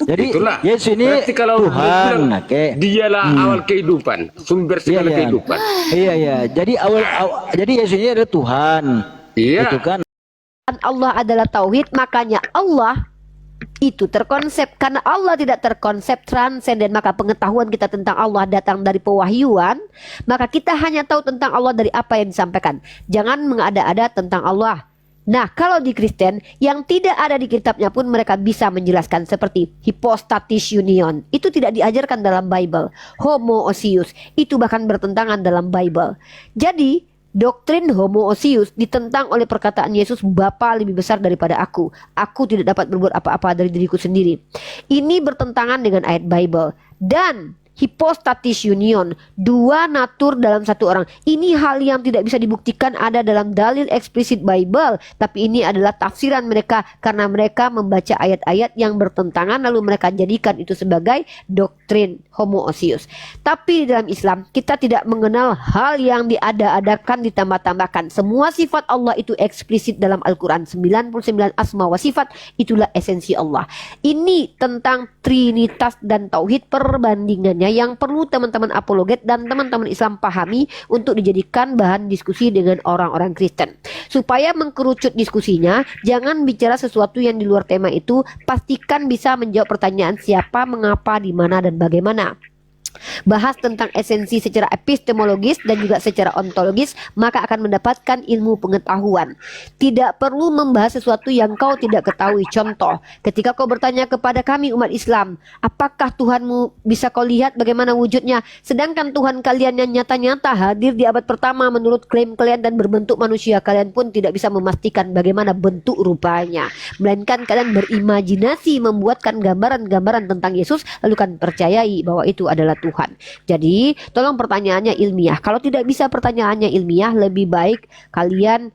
Jadi Itulah. Yesus ini Berarti kalau Tuhan. bilang, Oke. dialah awal kehidupan, sumber Iya, segala iya. kehidupan. Iya, iya. Jadi jadi Yesus ini adalah Tuhan. Iya. Itu kan? Allah adalah tauhid, makanya Allah itu terkonsep. Karena Allah tidak terkonsep transenden, maka pengetahuan kita tentang Allah datang dari pewahyuan. Maka kita hanya tahu tentang Allah dari apa yang disampaikan. Jangan mengada-ada tentang Allah. Nah, kalau di Kristen yang tidak ada di kitabnya pun mereka bisa menjelaskan, seperti hypostatis union. Itu tidak diajarkan dalam Bible. Homoousios itu bahkan bertentangan dalam Bible. Jadi doktrin homoousios ditentang oleh perkataan Yesus, Bapa lebih besar daripada aku. Aku tidak dapat berbuat apa-apa dari diriku sendiri. Ini bertentangan dengan ayat Bible. Dan hypostatis union, dua natur dalam satu orang. Ini hal yang tidak bisa dibuktikan ada dalam dalil eksplisit Bible, tapi ini adalah tafsiran mereka karena mereka membaca ayat-ayat yang bertentangan lalu mereka jadikan itu sebagai doktrin homoousios. Tapi di dalam Islam kita tidak mengenal hal yang diada-adakan, ditambah-tambahkan. Semua sifat Allah itu eksplisit dalam Al-Quran. 99 asma wa sifat, itulah esensi Allah. Ini tentang trinitas dan tauhid, perbandingannya yang perlu teman-teman apologet dan teman-teman Islam pahami untuk dijadikan bahan diskusi dengan orang-orang Kristen. Supaya mengkerucut diskusinya, jangan bicara sesuatu yang di luar tema itu, pastikan bisa menjawab pertanyaan siapa, mengapa, di mana, dan bagaimana. Bahas tentang esensi secara epistemologis dan juga secara ontologis, maka akan mendapatkan ilmu pengetahuan. Tidak perlu membahas sesuatu yang kau tidak ketahui. Contoh, ketika kau bertanya kepada kami umat Islam, apakah Tuhanmu bisa kau lihat bagaimana wujudnya? Sedangkan Tuhan kalian yang nyata-nyata hadir di abad pertama menurut klaim kalian dan berbentuk manusia, kalian pun tidak bisa memastikan bagaimana bentuk rupanya. Melainkan kalian berimajinasi, membuatkan gambaran-gambaran tentang Yesus, lalu kan percayai bahwa itu adalah Tuhan. Jadi tolong pertanyaannya ilmiah. Kalau tidak bisa pertanyaannya ilmiah, lebih baik kalian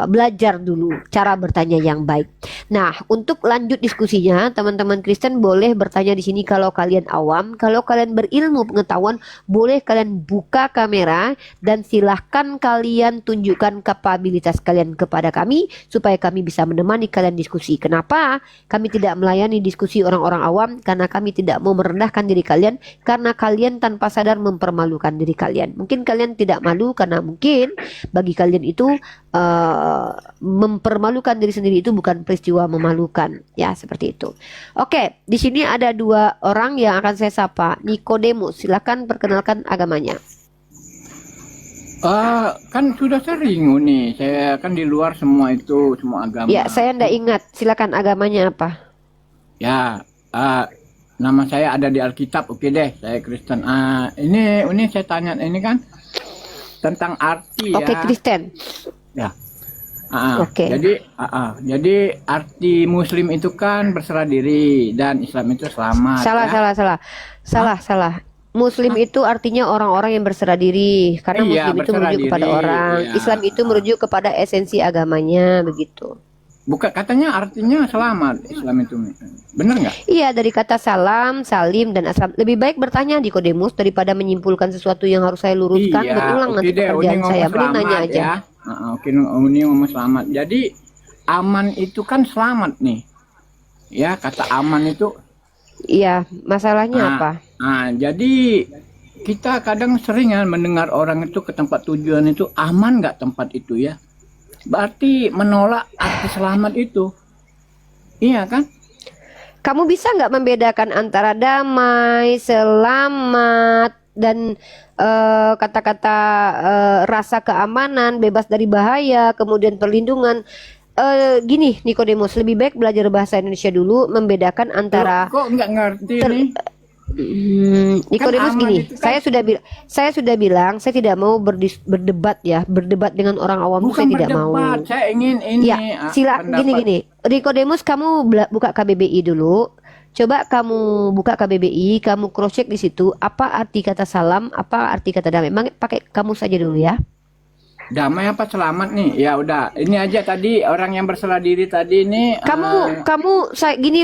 belajar dulu cara bertanya yang baik. Nah, untuk lanjut diskusinya, teman-teman Kristen boleh bertanya di sini kalau kalian awam, kalau kalian berilmu pengetahuan, boleh kalian buka kamera dan silahkan kalian tunjukkan kapabilitas kalian kepada kami supaya kami bisa menemani kalian diskusi. Kenapa? Kami tidak melayani diskusi orang-orang awam karena kami tidak mau merendahkan diri kalian, karena kalian tanpa sadar mempermalukan diri kalian. Mungkin kalian tidak malu karena mungkin bagi kalian itu mempermalukan diri sendiri itu bukan peristiwa memalukan, ya seperti itu. Oke, di sini ada 2 orang yang akan saya sapa. Nikodemus, silakan perkenalkan agamanya. Kan sudah sering nih, saya kan di luar semua itu, semua agama. Ya, saya ndak ingat. Silakan agamanya apa? Ya, nama saya ada di Alkitab, oke deh, saya Kristen. Ini saya tanya, ini kan tentang arti Oke, ya. Kristen. Ya. Oke. Jadi arti Muslim itu kan berserah diri dan Islam itu selamat. Salah. Muslim itu artinya orang-orang yang berserah diri, karena Iya, Muslim itu berserah merujuk kepada diri, orang. iya. Islam itu merujuk kepada esensi agamanya, begitu. Bukan, katanya artinya selamat Islam itu. Bener nggak? Iya, dari kata salam, salim, dan aslam. Lebih baik bertanya Nikodemus daripada menyimpulkan sesuatu yang harus saya luruskan. Berulang nanti deh, pekerjaan Uni saya. ngomong Mending nanya selamat aja. ya. Oke, Uni ngomong selamat. Jadi aman itu kan selamat nih. Ya, kata aman itu. Iya, masalahnya apa? Jadi kita kadang sering ya mendengar orang itu ke tempat tujuan itu aman nggak tempat itu ya. Berarti menolak arti selamat itu. Iya kan? Kamu bisa nggak membedakan antara damai, selamat, dan kata-kata rasa keamanan, bebas dari bahaya, kemudian perlindungan? Gini, Nikodemus, lebih baik belajar bahasa Indonesia dulu, membedakan antara Kok nggak ngerti nih? Nikodemus Kan aman gini, itu kan- saya sudah bilang saya tidak mau berdebat ya, berdebat dengan orang awam, Bukan saya tidak mau. berdebat, saya ingin ini. Ya, pendapat. gini. Nikodemus, kamu buka KBBI dulu. Coba kamu buka KBBI, kamu cross check di situ apa arti kata salam, apa arti kata damai. Pakai kamu saja dulu ya. Damai apa selamat nih? Ya udah, ini aja tadi orang yang berserah diri tadi ini. Gini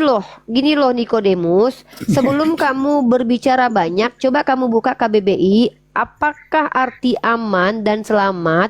loh Nikodemus, sebelum kamu berbicara banyak, coba kamu buka KBBI, apakah arti aman dan selamat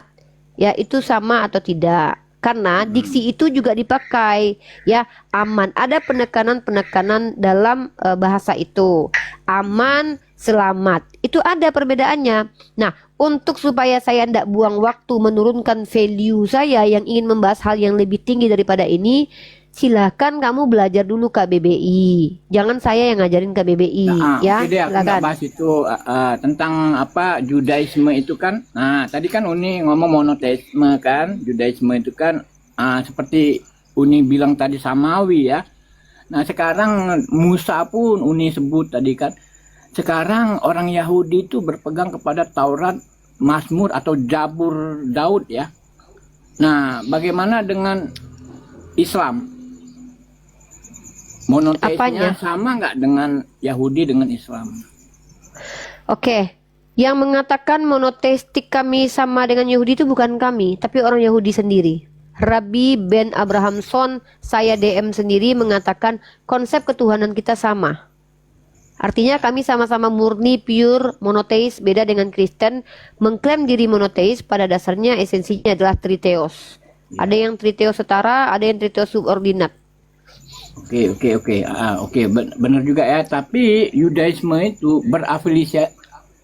ya itu sama atau tidak? Karena diksi itu juga dipakai ya, aman. Ada penekanan-penekanan dalam bahasa itu. Aman, selamat. Itu ada perbedaannya. Nah, untuk supaya saya tidak buang waktu menurunkan value saya yang ingin membahas hal yang lebih tinggi daripada ini, silakan kamu belajar dulu KBBI. Jangan saya yang ngajarin KBBI ya. Oke deh, aku nggak Silakan. bahas itu tentang apa Judaisme itu kan. Nah, tadi kan Uni ngomong monoteisme kan. Judaisme itu kan seperti Uni bilang tadi samawi ya. Nah, sekarang Musa pun Uni sebut tadi kan. Sekarang orang Yahudi itu berpegang kepada Taurat, Mazmur atau Zabur Daud ya. Nah, bagaimana dengan Islam? Monoteisnya Apanya? sama nggak dengan Yahudi dengan Islam? Oke. Yang mengatakan monoteistik kami sama dengan Yahudi itu bukan kami, tapi orang Yahudi sendiri. Rabbi Ben Abrahamson, saya DM sendiri mengatakan konsep ketuhanan kita sama. Artinya kami sama-sama murni, pure, monoteis, beda dengan Kristen. Mengklaim diri monoteis pada dasarnya esensinya adalah triteos. Ada yang triteos setara, ada yang triteos subordinat. Oke, benar juga ya. Tapi Yudaisme itu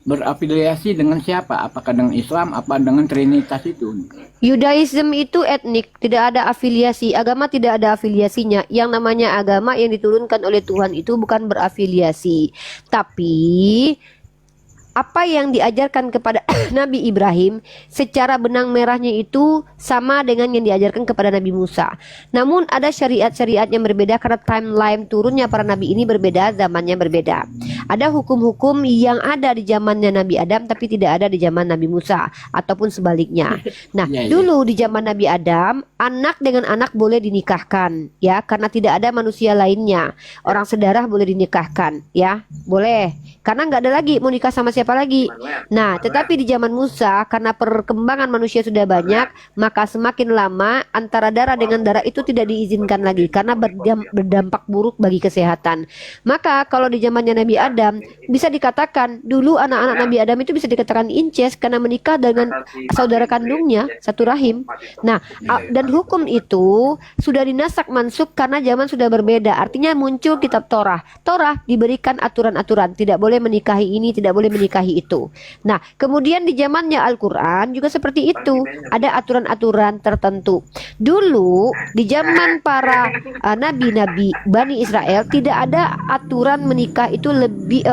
berafiliasi dengan siapa? Apakah dengan Islam? Apa dengan Trinitas itu? Yudaism itu etnik, tidak ada afiliasi. Agama tidak ada afiliasinya. Yang namanya agama yang diturunkan oleh Tuhan itu bukan berafiliasi. Tapi apa yang diajarkan kepada Nabi Ibrahim secara benang merahnya itu sama dengan yang diajarkan kepada Nabi Musa. Namun ada syariat-syariat yang berbeda karena timeline turunnya para nabi ini berbeda, zamannya berbeda. Ada hukum-hukum yang ada di zamannya Nabi Adam tapi tidak ada di zaman Nabi Musa ataupun sebaliknya. Nah, Iya, iya. dulu di zaman Nabi Adam, anak dengan anak boleh dinikahkan, ya, karena tidak ada manusia lainnya. Orang sedarah boleh dinikahkan, ya, boleh. Karena nggak ada lagi mau nikah sama siapa lagi. Nah, tetapi di zaman Musa, karena perkembangan manusia sudah banyak, maka semakin lama antara darah dengan darah itu tidak diizinkan lagi karena berdampak buruk bagi kesehatan. Maka kalau di zamannya Nabi Adam, bisa dikatakan dulu anak-anak Nabi Adam itu bisa dikatakan incest karena menikah dengan saudara kandungnya satu rahim. Nah, dan hukum itu sudah dinasak mansuk karena zaman sudah berbeda. Artinya muncul kitab Torah. Torah diberikan aturan-aturan, tidak boleh menikahi ini, tidak boleh menikahi itu. Nah, kemudian di zamannya Al-Quran juga seperti itu. Ada aturan-aturan tertentu. Dulu di zaman para nabi-nabi Bani Israel tidak ada aturan menikah itu lebih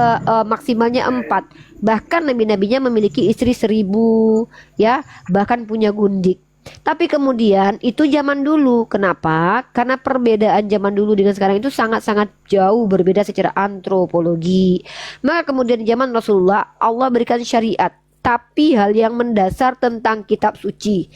maksimalnya 4. Bahkan nabi-nabinya memiliki istri 1000, ya, bahkan punya gundik. Tapi kemudian itu zaman dulu. Kenapa? Karena perbedaan zaman dulu dengan sekarang itu sangat-sangat jauh berbeda secara antropologi. Maka kemudian di zaman Rasulullah Allah berikan syariat, tapi hal yang mendasar tentang kitab suci,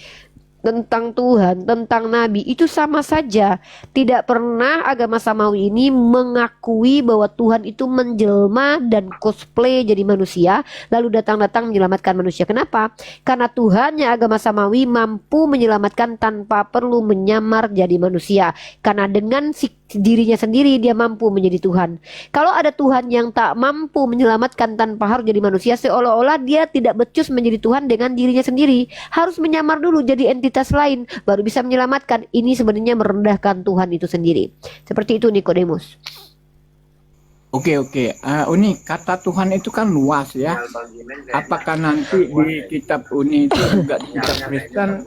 tentang Tuhan, tentang Nabi itu sama saja. Tidak pernah agama Samawi ini mengakui bahwa Tuhan itu menjelma dan cosplay jadi manusia lalu datang-datang menyelamatkan manusia. Kenapa? Karena Tuhannya agama Samawi mampu menyelamatkan tanpa perlu menyamar jadi manusia. Karena dengan dirinya sendiri dia mampu menjadi Tuhan. Kalau ada Tuhan yang tak mampu menyelamatkan tanpa harus jadi manusia, seolah-olah dia tidak becus menjadi Tuhan dengan dirinya sendiri. Harus menyamar dulu jadi entitas lain baru bisa menyelamatkan. Ini sebenarnya merendahkan Tuhan itu sendiri. Seperti itu Nikodemus. Oke. Uni, kata Tuhan itu kan luas ya. Apakah nanti di kitab Uni itu juga di kitab Kristen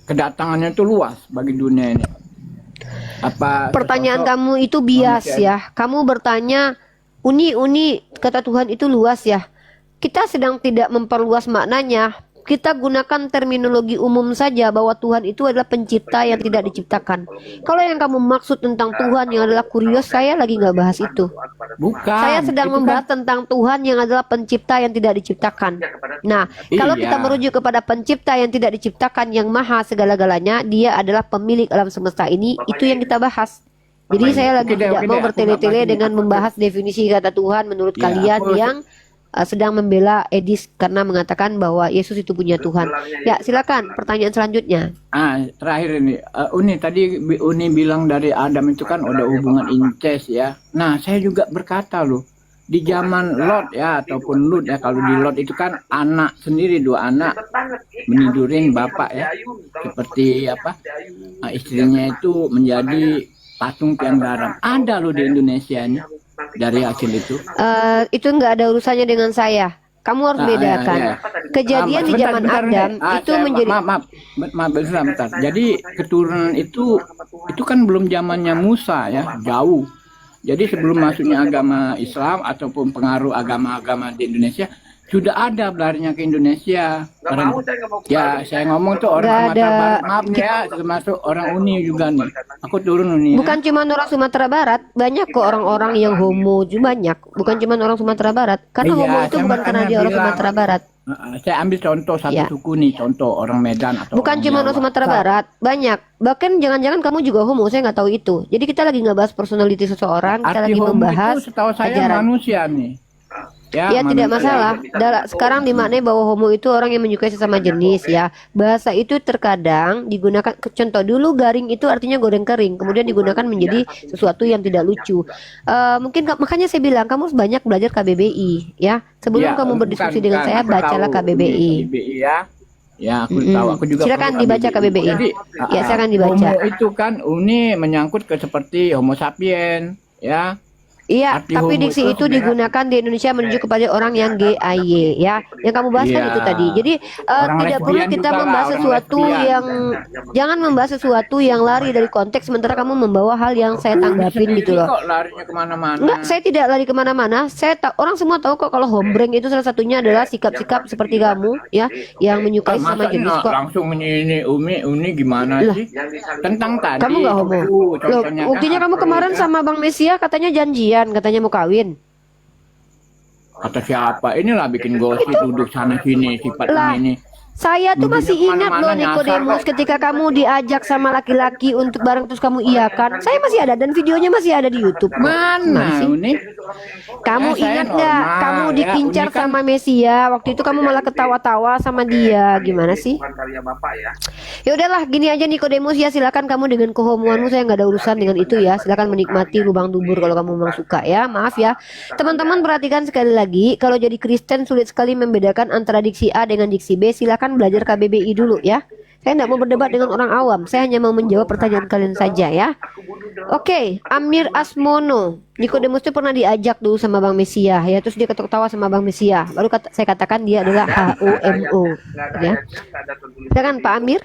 kedatangannya itu luas bagi dunia ini? Apa Pertanyaan sesosok kamu itu bias manusia ya. Kamu bertanya, Uni, kata Tuhan itu luas ya. Kita sedang tidak memperluas maknanya. Kita gunakan terminologi umum saja bahwa Tuhan itu adalah pencipta yang tidak diciptakan. Kalau yang kamu maksud tentang Tuhan yang adalah kurios, saya lagi nggak bahas itu. bukan? Saya sedang Itu membahas tentang Tuhan yang adalah pencipta yang tidak diciptakan. Nah, kalau kita Iya. merujuk kepada pencipta yang tidak diciptakan yang maha segala-galanya, dia adalah pemilik alam semesta ini, itu yang kita bahas. Jadi saya lagi Oke deh, tidak oke mau deh, aku nggak bertele-tele bahas ini. dengan membahas definisi kata Tuhan menurut Ya, kalian aku- yang sedang membela Edis karena mengatakan bahwa Yesus itu punya Tuhan. Ya, silakan pertanyaan selanjutnya. Terakhir ini, Uni tadi Uni bilang dari Adam itu kan ada hubungan incest ya. Nah, saya juga berkata loh, di zaman Lot ya ataupun Lut ya, kalau di Lot itu kan anak sendiri, 2 anak menidurin bapak ya, seperti apa, istrinya itu menjadi patung tiang garam. Ada loh di Indonesia ini dari hasil itu. Itu nggak ada urusannya dengan saya. Kamu harus bedakan. Iya. Kejadian di zaman Adam itu menjadi maaf bentar. Jadi keturunan itu kan belum zamannya Musa ya, jauh. Jadi sebelum masuknya agama Islam ataupun pengaruh agama-agama di Indonesia sudah ada belarinya ke Indonesia. Ya saya ngomong tuh orang Nggak Sumatera ada. Barat, maaf ya, termasuk orang Uni juga nih. Aku turun Uni. bukan cuma orang Sumatera Barat, banyak kok orang-orang yang homo juga banyak. Bukan cuma orang Sumatera Barat. Karena Iya, homo itu saya bukan karena makanya dia orang bilang. Sumatera Barat. Saya ambil contoh satu Ya. suku nih, contoh orang Medan atau Bukan orang cuma Jawa. orang Sumatera Barat, banyak. Bahkan jangan-jangan kamu juga homo, saya nggak tahu itu. Jadi kita lagi nggak bahas personality seseorang, kita Arti lagi homo membahas itu setahu saya ajaran. manusia nih. Ya tidak masalah. Sekarang dimaknai bahwa homo itu orang yang menyukai sesama jenis ya. Bahasa itu terkadang digunakan, contoh dulu garing itu artinya goreng kering, kemudian digunakan menjadi sesuatu yang tidak lucu. Mungkin makanya saya bilang kamu harus banyak belajar KBBI ya. Sebelum kamu berdiskusi dengan saya, aku bacalah tahu KBBI. KBBI ya. Ya, aku Mm-mm. tahu. Aku juga Silakan perlu dibaca KBBI. Jadi, Ya, silakan dibaca. Homo itu kan Uni menyangkut ke seperti Homo sapien, ya. Iya, Arti tapi homo diksi itu sebenarnya- digunakan di Indonesia menuju kepada orang yang GAY ya. Yang kamu bahas kan Iya. itu tadi. Jadi Orang tidak perlu lesbian kita juga lah, membahas orang sesuatu lesbian. yang jangan membahas sesuatu yang lari dari konteks sementara kamu membawa hal yang saya tanggapin gitu loh. Kok larinya kemana-mana? Enggak, saya tidak lari kemana-mana. Orang semua tahu kok kalau hombreng itu salah satunya adalah sikap-sikap seperti kamu ya, yang menyukai sama Masa jenis kok. langsung ini Uni gimana Lah. sih? Tentang tadi. Kamu nggak homo. itu Loh, contohnya kan buktinya kamu apa kemarin ya? sama Bang Mesia katanya janjian, katanya mau kawin. kata siapa inilah bikin gosip duduk sana sini sifat Lah, ini. saya tuh Duduknya masih ingat kemana-mana loh Nikodemus nyasar. ketika kamu diajak sama laki-laki untuk bareng terus kamu iyakan. Saya masih ada dan videonya masih ada di YouTube. Gimana Mana sih? Uni? Kamu Ya, saya ingat nggak? normal, Kamu ya, diincar Uni kan- sama Mesia. Waktu itu kamu malah ketawa-tawa sama dia. Gimana sih? Ya udahlah, gini aja Nikodemus ya. Silakan kamu dengan kehomoanmu. Saya nggak ada urusan dengan itu ya. Silakan menikmati lubang dubur kalau kamu memang suka ya. Maaf ya, teman-teman perhatikan sekali lagi. Kalau jadi Kristen sulit sekali membedakan antara diksi A dengan diksi B. Silakan belajar KBBI dulu ya. Saya tidak mau berdebat dengan orang awam. Saya hanya mau menjawab pertanyaan kalian saja ya. Oke, Amir Asmono. Nikodemus itu pernah diajak dulu sama Bang Mesia ya. Terus dia ketawa sama Bang Mesia. Baru saya katakan dia adalah HOMO ya. Silakan Pak Amir.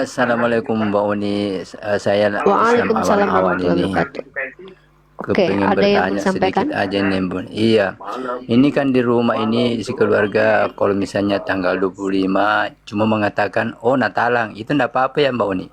Assalamualaikum Mbak Uni, saya Waalaikumsalam awal warahmatullahi ini wabarakatuh. Oke, kepingin ada yang bertanya disampaikan? sedikit aja nih Bun. Iya, ini kan di rumah ini isi keluarga kalau misalnya tanggal 25 cuma mengatakan oh Natalan, itu enggak apa-apa ya Mbak Uni?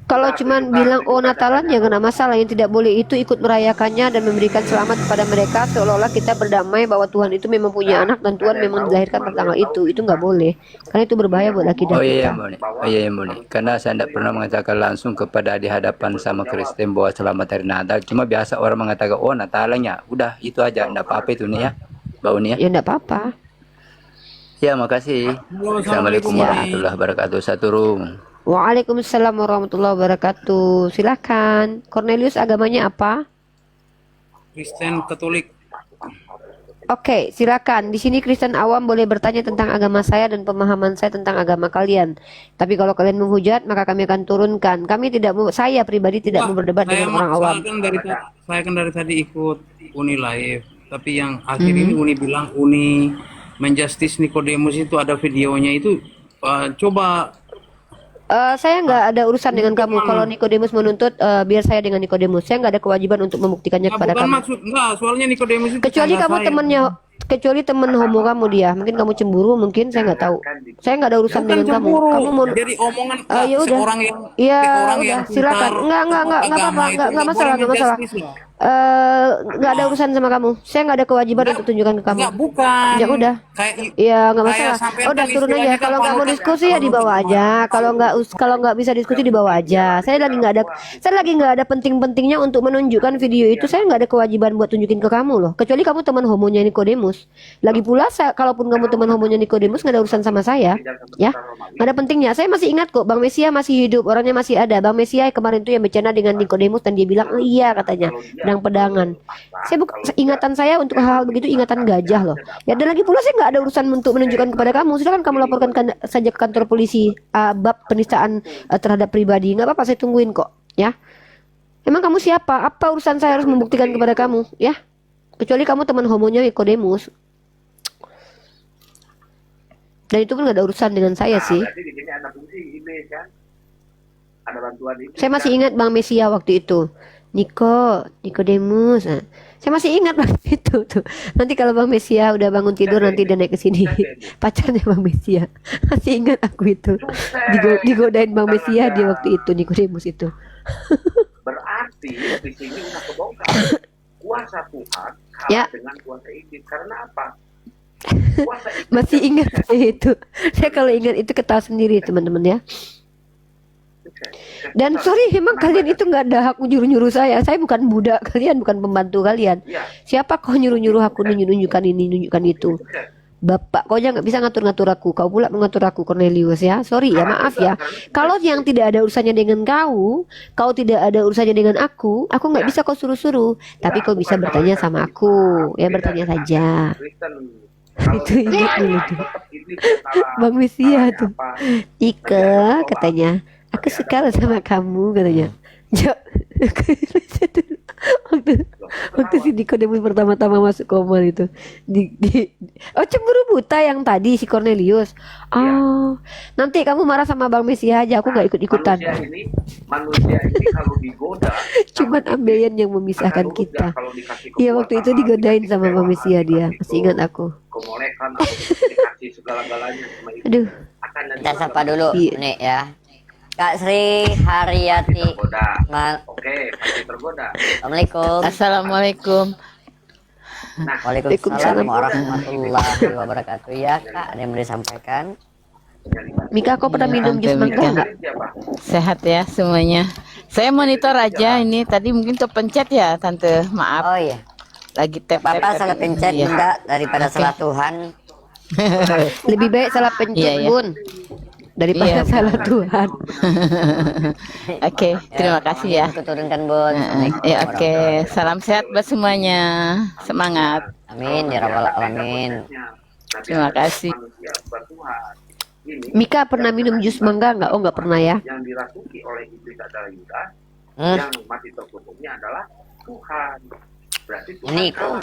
Kalau cuman bilang oh Natalan ya nggak ada masalah. Yang tidak boleh itu ikut merayakannya dan memberikan selamat kepada mereka seolah-olah kita berdamai bahwa Tuhan itu memang punya anak dan Tuhan memang dilahirkan pada tanggal itu. Itu nggak boleh karena itu berbahaya buat akidah Oh iya kita. Mbak Uni, oh iya Mbak Uni. Karena saya tidak pernah mengatakan langsung kepada di hadapan sama Kristen bahwa selamat hari Natal. Cuma biasa orang mengatakan oh Natalan ya, udah itu aja, enggak apa-apa itu nih ya Mbak Uni ya. Ya nggak apa-apa. Ya makasih. Assalamualaikum warahmatullahi wabarakatuh. Saturung. Waalaikumsalam warahmatullahi wabarakatuh. Silakan. Cornelius agamanya apa? Kristen Katolik. Oke, silakan. Di sini Kristen awam boleh bertanya tentang agama saya dan pemahaman saya tentang agama kalian. Tapi kalau kalian menghujat, maka kami akan turunkan. Kami tidak mau, saya pribadi tidak mau berdebat dengan orang awam. Saya kan dari tadi ikut Uni live, tapi yang akhir ini Uni bilang Uni menjustice Nikodemus itu ada videonya itu. Coba Saya nggak ada urusan dengan kamu. Kalau Nikodemus menuntut, biar saya dengan Nikodemus. Saya nggak ada kewajiban untuk membuktikannya kepada bukan kamu. maksud enggak, soalnya Nikodemus itu Kecuali tetangga kamu saya. temennya, kecuali temen homo kamu dia. Mungkin kamu cemburu, mungkin saya nggak tahu. Saya nggak ada urusan Bukan dengan kamu. cemburu. Kamu mau, Jadi omongan ya udah. seorang yang Iya, orang udah. yang Silakan. Enggak agama apa-apa. itu Enggak masalah, boleh enggak masalah. menjustice lah. Nggak ada urusan sama kamu. Saya nggak ada kewajiban untuk tunjukkan ke kamu. Enggak, bukan. Ya udah. Kayak Iya, nggak kayak masalah. sampean Udah kan turun aja. istilahnya kan Kalau nggak mau panutan- diskusi ya di bawah aja. Kalau nggak bisa diskusi di bawah aja. Saya lagi nggak ada penting-pentingnya untuk menunjukkan video itu. Saya nggak ada kewajiban buat tunjukin ke kamu loh. Kecuali kamu teman homonya Nikodemus. Lagi pula kalaupun kamu teman homonya Nikodemus nggak ada urusan sama saya. Ya, nggak ada pentingnya. Saya masih ingat kok. Bang Mesia masih hidup. Orangnya masih ada. Bang Mesia kemarin tuh yang bercanda dengan Nikodemus dan dia bilang, oh iya katanya, pedang-pedangan. Ingatan saya untuk hal-hal begitu ingatan gajah loh. Ya dan lagi pula saya nggak ada urusan untuk menunjukkan kepada kamu. Silakan kamu laporkan saja ke kantor polisi bab penistaan terhadap pribadi. Nggak apa-apa, saya tungguin kok. Ya. Emang kamu siapa? Apa urusan saya harus membuktikan kepada kamu? Ya. Kecuali kamu teman homonya Nikodemus. Dan itu pun nggak ada urusan dengan saya sih. Saya masih ingat Bang Mesia waktu itu. Nikodemus. Nah, saya masih ingat waktu itu tuh. Nanti kalau Bang Mesia udah bangun tidur nanti dia naik ke sini. Pacarnya Bang Mesia. Masih ingat aku itu. Digodain Bang Mesia dia waktu itu Nikodemus itu. Berarti di sini udah kebongkar kuasa Tuhan Ya. dengan kuasa iblis. Karena apa? Masih ingat saya itu. Saya kalau ingat itu ketawa sendiri teman-teman ya. Dan sorry, emang kalian itu nggak ada hak nyuruh-nyuruh saya. Saya bukan budak kalian, bukan pembantu kalian. Siapa kau nyuruh-nyuruh aku nunjukkan ini, nunjukkan itu? Bapak kau aja nggak bisa ngatur-ngatur aku. Kau pula mengatur aku, Cornelius ya. Sorry ya, maaf ya. Kalau yang tidak ada urusannya dengan kau tidak ada urusannya dengan aku nggak bisa kau suruh-suruh. Tapi kau bisa bertanya sama aku. Ya bertanya saja. Itu ingat dulu tuh. Bang Mesia tuh. Ika katanya. Aku suka sama kamu katanya. Waktu si Nikodemus pertama-tama masuk koma itu oh cemburu buta yang tadi si Cornelius. Oh nanti kamu marah sama Bang Mesia aja. Aku nggak ikut-ikutan. Manusia ini kalau digoda Cuman ambeien yang memisahkan kita. Iya waktu itu digodain sama Bang Mesia dia. Masih ingat aku. kemolekan atau dikasih segala-galanya sama itu. Aduh. Kita sapa dulu Iya. nih ya. Kak Sri Haryati. Tergoda. Ma- Oke, pasti tergoda. Assalamualaikum. Assalamualaikum. Waalaikumsalam warahmatullahi wabarakatuh. Ya Kak, ada yang mau disampaikan? Mika, kau pernah minum jus Tante mangga Mika. nggak? Sehat ya semuanya. Saya monitor aja ini tadi mungkin kepencet ya Tante. Maaf. Oh iya, Lagi tap tap. Bapak salah pencet Iya. Bunda daripada Oke. salah Tuhan. Lebih baik salah pencet, Iya, iya. Bun, daripada Iya, salah Tuhan. Oke, terima kasih ya. Aku turunkan Bun. Ya oke, salam sehat buat semuanya. Semangat. Amin ya rabbal alamin. Terima kasih. Mika pernah minum jus mangga nggak? Oh, nggak pernah ya. Yang dirasuki oleh iblis adalah Yudas, Hmm. yang mati terkutuknya adalah Tuhan. Berarti Tuhan Ini kau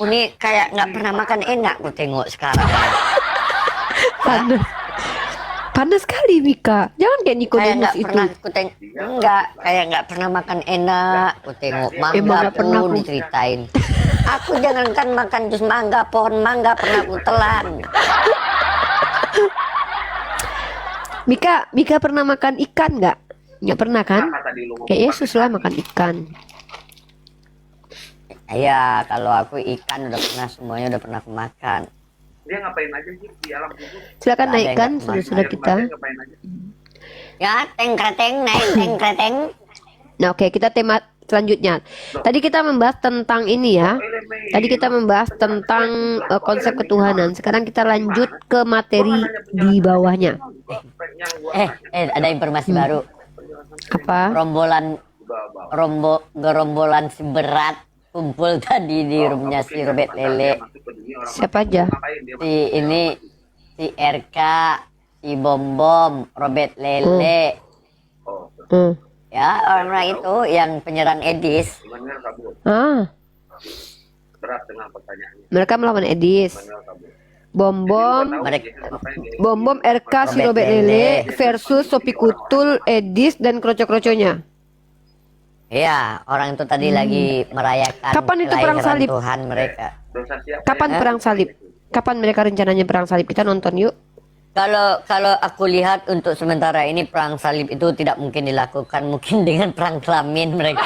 ini kayak nggak pernah makan enak ku tengok sekarang. Panas. Panas sekali Mika. Jangan kayak Kayak Nikodemus nggak itu. pernah ku tengok, enggak kayak nggak pernah makan enak. Ku tengok Emang mangga nggak pernah pun ku- diceritain. Aku jangankan makan jus mangga, pohon mangga pernah ku telan. Mika pernah makan ikan nggak? Nggak pernah kan? Kayak Yesus lah makan ikan. Iya, kalau aku ikan udah pernah, semuanya udah pernah aku makan. dia ngapain aja sih di alam kubur? Silakan Nggak ada yang naikkan nggak sudah-sudah kita. Ngapain aja? Ya, teng kreteng naik teng kreteng. Nah, oke, kita tema selanjutnya. Tadi kita membahas tentang ini ya. Tadi kita membahas tentang konsep ketuhanan. Sekarang kita lanjut ke materi di bawahnya. Ada informasi baru. Apa? Gerombolan si berat kumpul tadi di rumahnya si Robert Lele. Siapa aja? Si RK, si Bom, Robert Lele. Hmm. Ya, orang-orang itu yang penyerang Edis. Ah, Berat dengan pertanyaannya. mereka melawan Edis. Bom, RK, si Robert Lele versus Sopi Kutul, Edis dan kroco-kroconya. Iya, orang itu tadi lagi merayakan Kapan itu perang kelahiran salib? Tuhan mereka. Kapan perang salib? Kapan mereka rencananya perang salib? Kita nonton yuk. Kalau aku lihat untuk sementara ini perang salib itu tidak mungkin dilakukan, mungkin dengan perang kelamin mereka.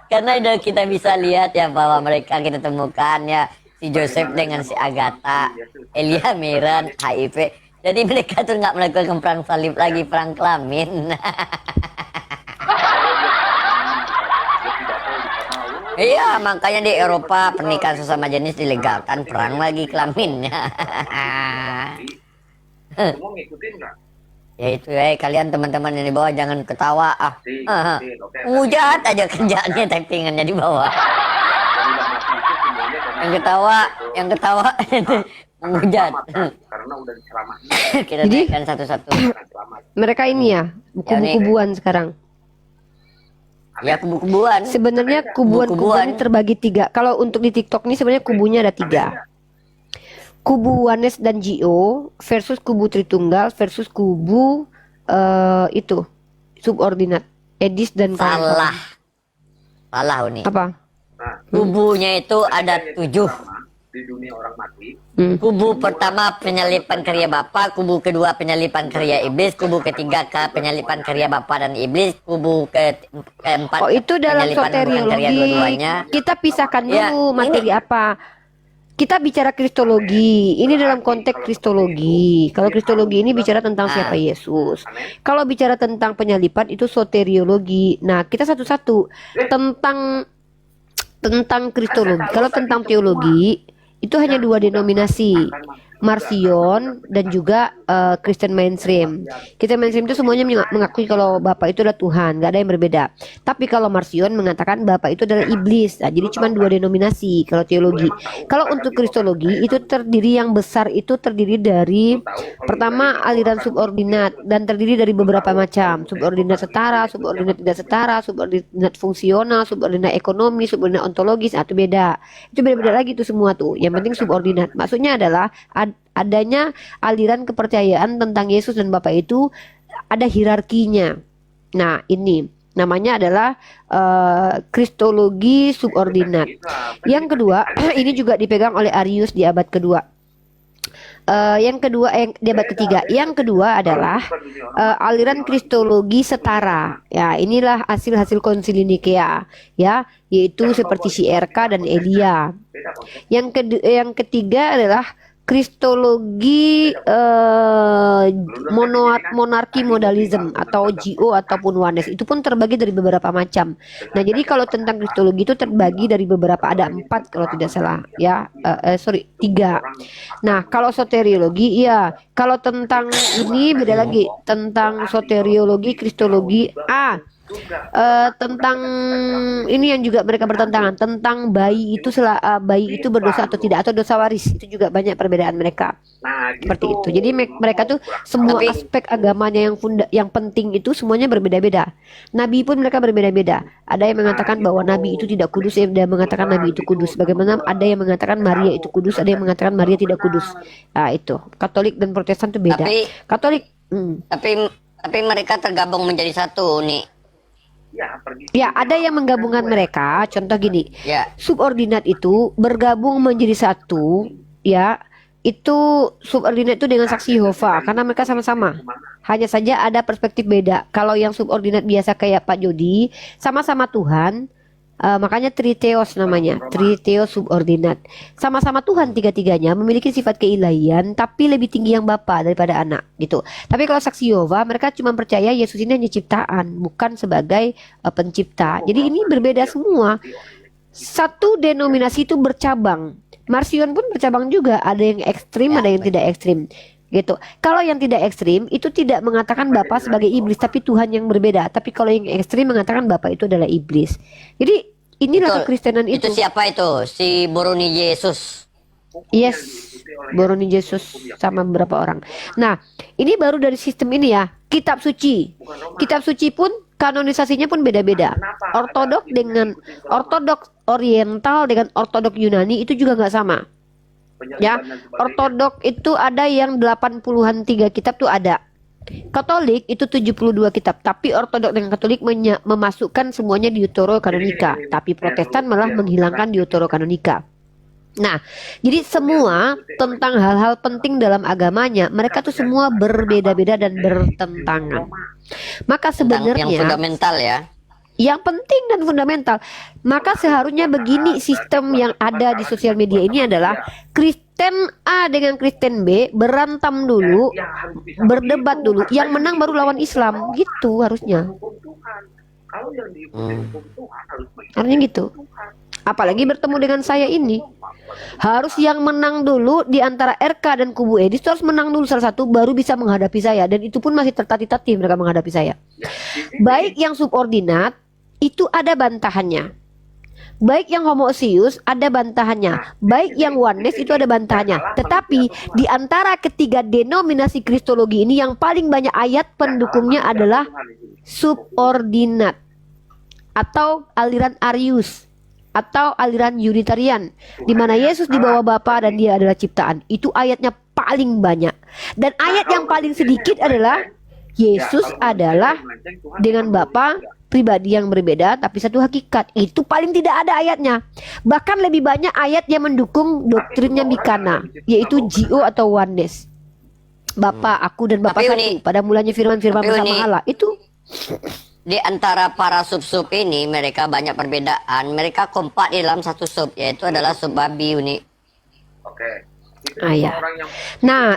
Karena udah kita bisa lihat ya bahwa mereka kita temukan ya si Joseph dengan si Agatha, Elia Miran, HIV. Jadi mereka tuh nggak melakukan perang salib lagi, perang kelamin. Iya, makanya di Eropa pernikahan sesama jenis dilegalkan, perang lagi kelaminnya. Kamu ngikutin nggak? Ya itu ya, kalian teman-teman yang di bawah jangan ketawa ngujat aja kerjaannya, typingannya di bawah. Yang ketawa ngujat. Karena udah diselamatkan. Kita Jadi- naikkan satu-satu. Mereka ini ya, kubu-kubuan sekarang. Ya kubu-kubuan. Sebenarnya kubuan-kubuan terbagi tiga. Kalau untuk di TikTok ini sebenarnya kubunya ada tiga. Kubu Wanes dan Gio versus kubu Tritunggal versus kubu itu subordinat Edis dan Salah. Salah Uni. apa? Kubunya itu ada 7. Di dunia orang mati. Kubu pertama penyalipan karya Bapa, kubu kedua penyalipan karya iblis, kubu ketiga penyalipan karya Bapa dan iblis, kubu keempat Oh, itu dalam penyalipan hubungan karya soteriologi. dua-duanya. Kita pisahkan Ya, dulu materi apa. Kita bicara kristologi. Ini dalam konteks kristologi. Kalau kristologi ini bicara tentang siapa Yesus. Kalau bicara tentang penyalipan itu soteriologi. Nah, kita satu-satu tentang kristologi. Kalau tentang teologi itu hanya 2 denominasi, Marcion dan juga Kristen mainstream. Kristen mainstream itu semuanya mengakui kalau Bapa itu adalah Tuhan, nggak ada yang berbeda. Tapi kalau Marcion mengatakan Bapa itu adalah iblis. Nah, jadi cuma 2 denominasi kalau teologi. Kalau untuk kristologi itu terdiri yang besar itu terdiri dari pertama aliran subordinat dan terdiri dari beberapa macam. Subordinat setara, subordinat tidak setara, subordinat fungsional, subordinat ekonomi, subordinat ontologis, itu beda. Itu beda-beda lagi tuh semua tuh. Yang penting subordinat. Maksudnya adalah adanya aliran kepercayaan tentang Yesus dan Bapa itu ada hierarkinya. Nah, ini namanya adalah kristologi subordinat. Yang kedua, ini juga dipegang oleh Arius di abad kedua. Yang kedua, debat ketiga. Yang kedua adalah aliran kristologi setara. Ya, inilah hasil-hasil konsili Nikea, ya, yaitu seperti si RK dan Elia. Yang ketiga adalah kristologi monarki modalism atau GO ataupun Oneness. Itu pun terbagi dari beberapa macam. Nah, jadi kalau tentang kristologi itu terbagi dari beberapa, ada 4 kalau tidak salah, ya, 3. Nah, kalau soteriologi, ya, kalau tentang ini beda lagi. Tentang soteriologi, kristologi, tentang ini yang juga mereka bertentangan tentang bayi itu berdosa atau tidak, atau dosa waris. Itu juga banyak perbedaan mereka. Seperti itu. Jadi mereka tuh semua aspek agamanya yang penting itu semuanya berbeda-beda. Nabi pun mereka berbeda-beda. Ada yang mengatakan bahwa nabi itu tidak kudus, ada yang mengatakan nabi itu kudus. Bagaimana ada yang mengatakan Maria itu kudus, ada yang mengatakan Maria tidak kudus. Nah, itu Katolik dan Protestan itu beda. Katolik tapi mereka tergabung menjadi satu nih. Ya, ada yang menggabungkan mereka. Contoh gini, subordinat itu bergabung menjadi satu, ya. Itu subordinat itu dengan saksi Yehova karena mereka sama-sama. Hanya saja ada perspektif beda. Kalau yang subordinat biasa kayak Pak Jody, sama-sama Tuhan. Makanya triteos namanya, triteos subordinat. Sama-sama Tuhan tiga-tiganya, memiliki sifat keilahian, tapi lebih tinggi yang Bapa daripada anak, gitu. Tapi kalau saksi Yehova, mereka cuma percaya Yesus ini hanya ciptaan, bukan sebagai pencipta. Jadi ini berbeda semua. Satu denominasi itu bercabang. Marcion pun bercabang juga, ada yang ekstrim, ada yang tidak ekstrim. Gitu. Kalau yang tidak ekstrim itu tidak mengatakan Bapa sebagai iblis, tapi Tuhan yang berbeda. Tapi kalau yang ekstrim mengatakan Bapa itu adalah iblis. Jadi inilah kekristenan itu. Itu siapa itu? Si Boroni Yesus. Yes, Boroni Yesus sama beberapa orang. Nah, ini baru dari sistem ini ya. Kitab suci. Kitab suci pun kanonisasinya pun beda-beda. Ortodok Oriental dengan ortodok Yunani itu juga nggak sama. Ya, ortodok itu ada yang 80-an 3 kitab tuh ada. Katolik itu 72 kitab, tapi ortodok dengan Katolik memasukkan semuanya di Deuterokanonika, tapi Protestan malah menghilangkan Deuterokanonika. Nah, jadi semua tentang hal-hal penting dalam agamanya, mereka tuh semua berbeda-beda dan bertentangan. Maka sebenarnya yang fundamental ya. Yang penting dan fundamental. Maka seharusnya begini sistem yang ada di sosial media ini adalah Kristen A dengan Kristen B berantem dulu, berdebat dulu. Yang menang baru lawan Islam, gitu harusnya. Harusnya gitu. Apalagi bertemu dengan saya ini. Harus yang menang dulu di antara RK dan kubu Edis, harus menang dulu salah satu baru bisa menghadapi saya, dan itu pun masih tertatih-tatih mereka menghadapi saya. Baik yang subordinat itu ada bantahannya. Baik yang homosius ada bantahannya. Baik yang oneness itu ada bantahannya. Tetapi di antara ketiga denominasi kristologi ini yang paling banyak ayat pendukungnya adalah subordinat atau aliran Arius atau aliran Unitarian, di mana Yesus di bawah Bapa dan dia adalah ciptaan. Itu ayatnya paling banyak. Dan ayat yang paling sedikit adalah Yesus adalah dengan Bapa pribadi yang berbeda tapi satu hakikat. Itu paling tidak ada ayatnya. Bahkan lebih banyak ayat yang mendukung doktrinnya Mikana, yaitu GO atau oneness. Bapa, aku dan Bapa satu. Pada mulanya firman-firman bersama Allah. Itu di antara para sub-sub ini mereka banyak perbedaan. Mereka kompak di dalam satu sub, yaitu adalah sub babi Uni. Ya. Nah,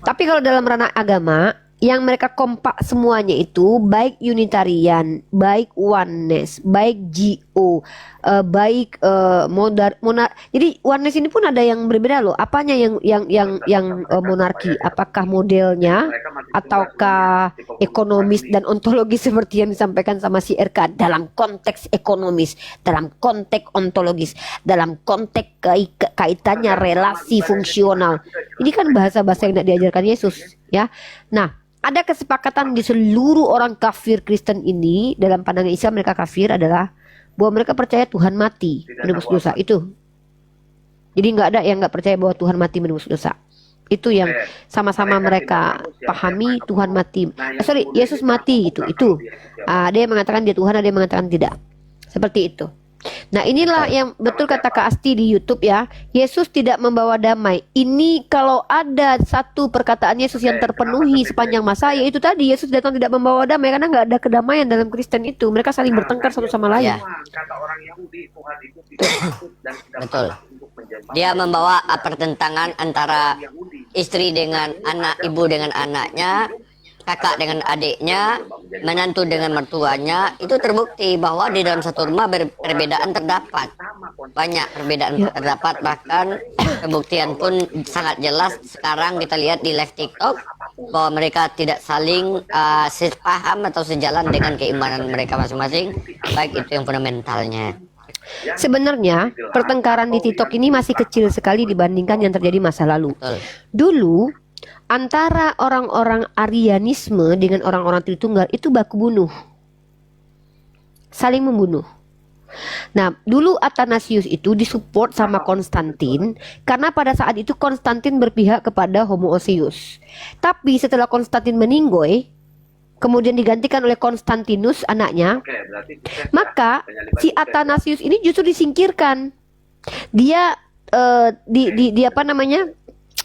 tapi kalau dalam ranah agama yang mereka kompak semuanya itu baik Unitarian, baik oneness, baik GO, baik monar. Jadi oneness ini pun ada yang berbeda loh. Apanya yang monarki? Apakah modelnya ataukah ekonomis dan ontologis seperti yang disampaikan sama si RK dalam konteks ekonomis, dalam konteks ontologis, dalam konteks kaitannya relasi fungsional. Ini kan bahasa-bahasa yang tidak diajarkan Yesus, ya. Nah, ada kesepakatan di seluruh orang kafir Kristen ini dalam pandangan Islam mereka kafir adalah bahwa mereka percaya Tuhan mati menebus dosa itu. Jadi nggak ada yang nggak percaya bahwa Tuhan mati menebus dosa. Itu yang sama-sama mereka pahami, Tuhan mati. Yesus mati itu. Ada yang mengatakan dia Tuhan, ada yang mengatakan tidak. Seperti itu. Nah inilah yang betul kata Kak Asti di YouTube ya. Yesus tidak membawa damai. Ini kalau ada satu perkataan Yesus yang terpenuhi sepanjang masa, yaitu tadi Yesus datang tidak membawa damai, karena nggak ada kedamaian dalam Kristen itu. Mereka saling bertengkar satu sama lain. Ya, betul. Dia membawa pertentangan antara istri dengan anak, ibu dengan anaknya, kakak dengan adiknya, menantu dengan mertuanya. Itu terbukti bahwa di dalam satu rumah perbedaan terdapat. Banyak perbedaan terdapat, bahkan pembuktian pun sangat jelas. Sekarang kita lihat di live TikTok bahwa mereka tidak saling sepaham atau sejalan dengan keimanan mereka masing-masing, baik itu yang fundamentalnya. Sebenarnya pertengkaran di TikTok ini masih kecil sekali dibandingkan yang terjadi masa lalu. Dulu antara orang-orang Arianisme dengan orang-orang Tritunggal itu baku bunuh, saling membunuh. Nah, dulu Athanasius itu disupport sama Konstantin karena pada saat itu Konstantin berpihak kepada Homoousius. Tapi setelah Konstantin meninggoy, kemudian digantikan oleh Konstantinus anaknya, maka si Athanasius ini justru disingkirkan. Dia di apa namanya?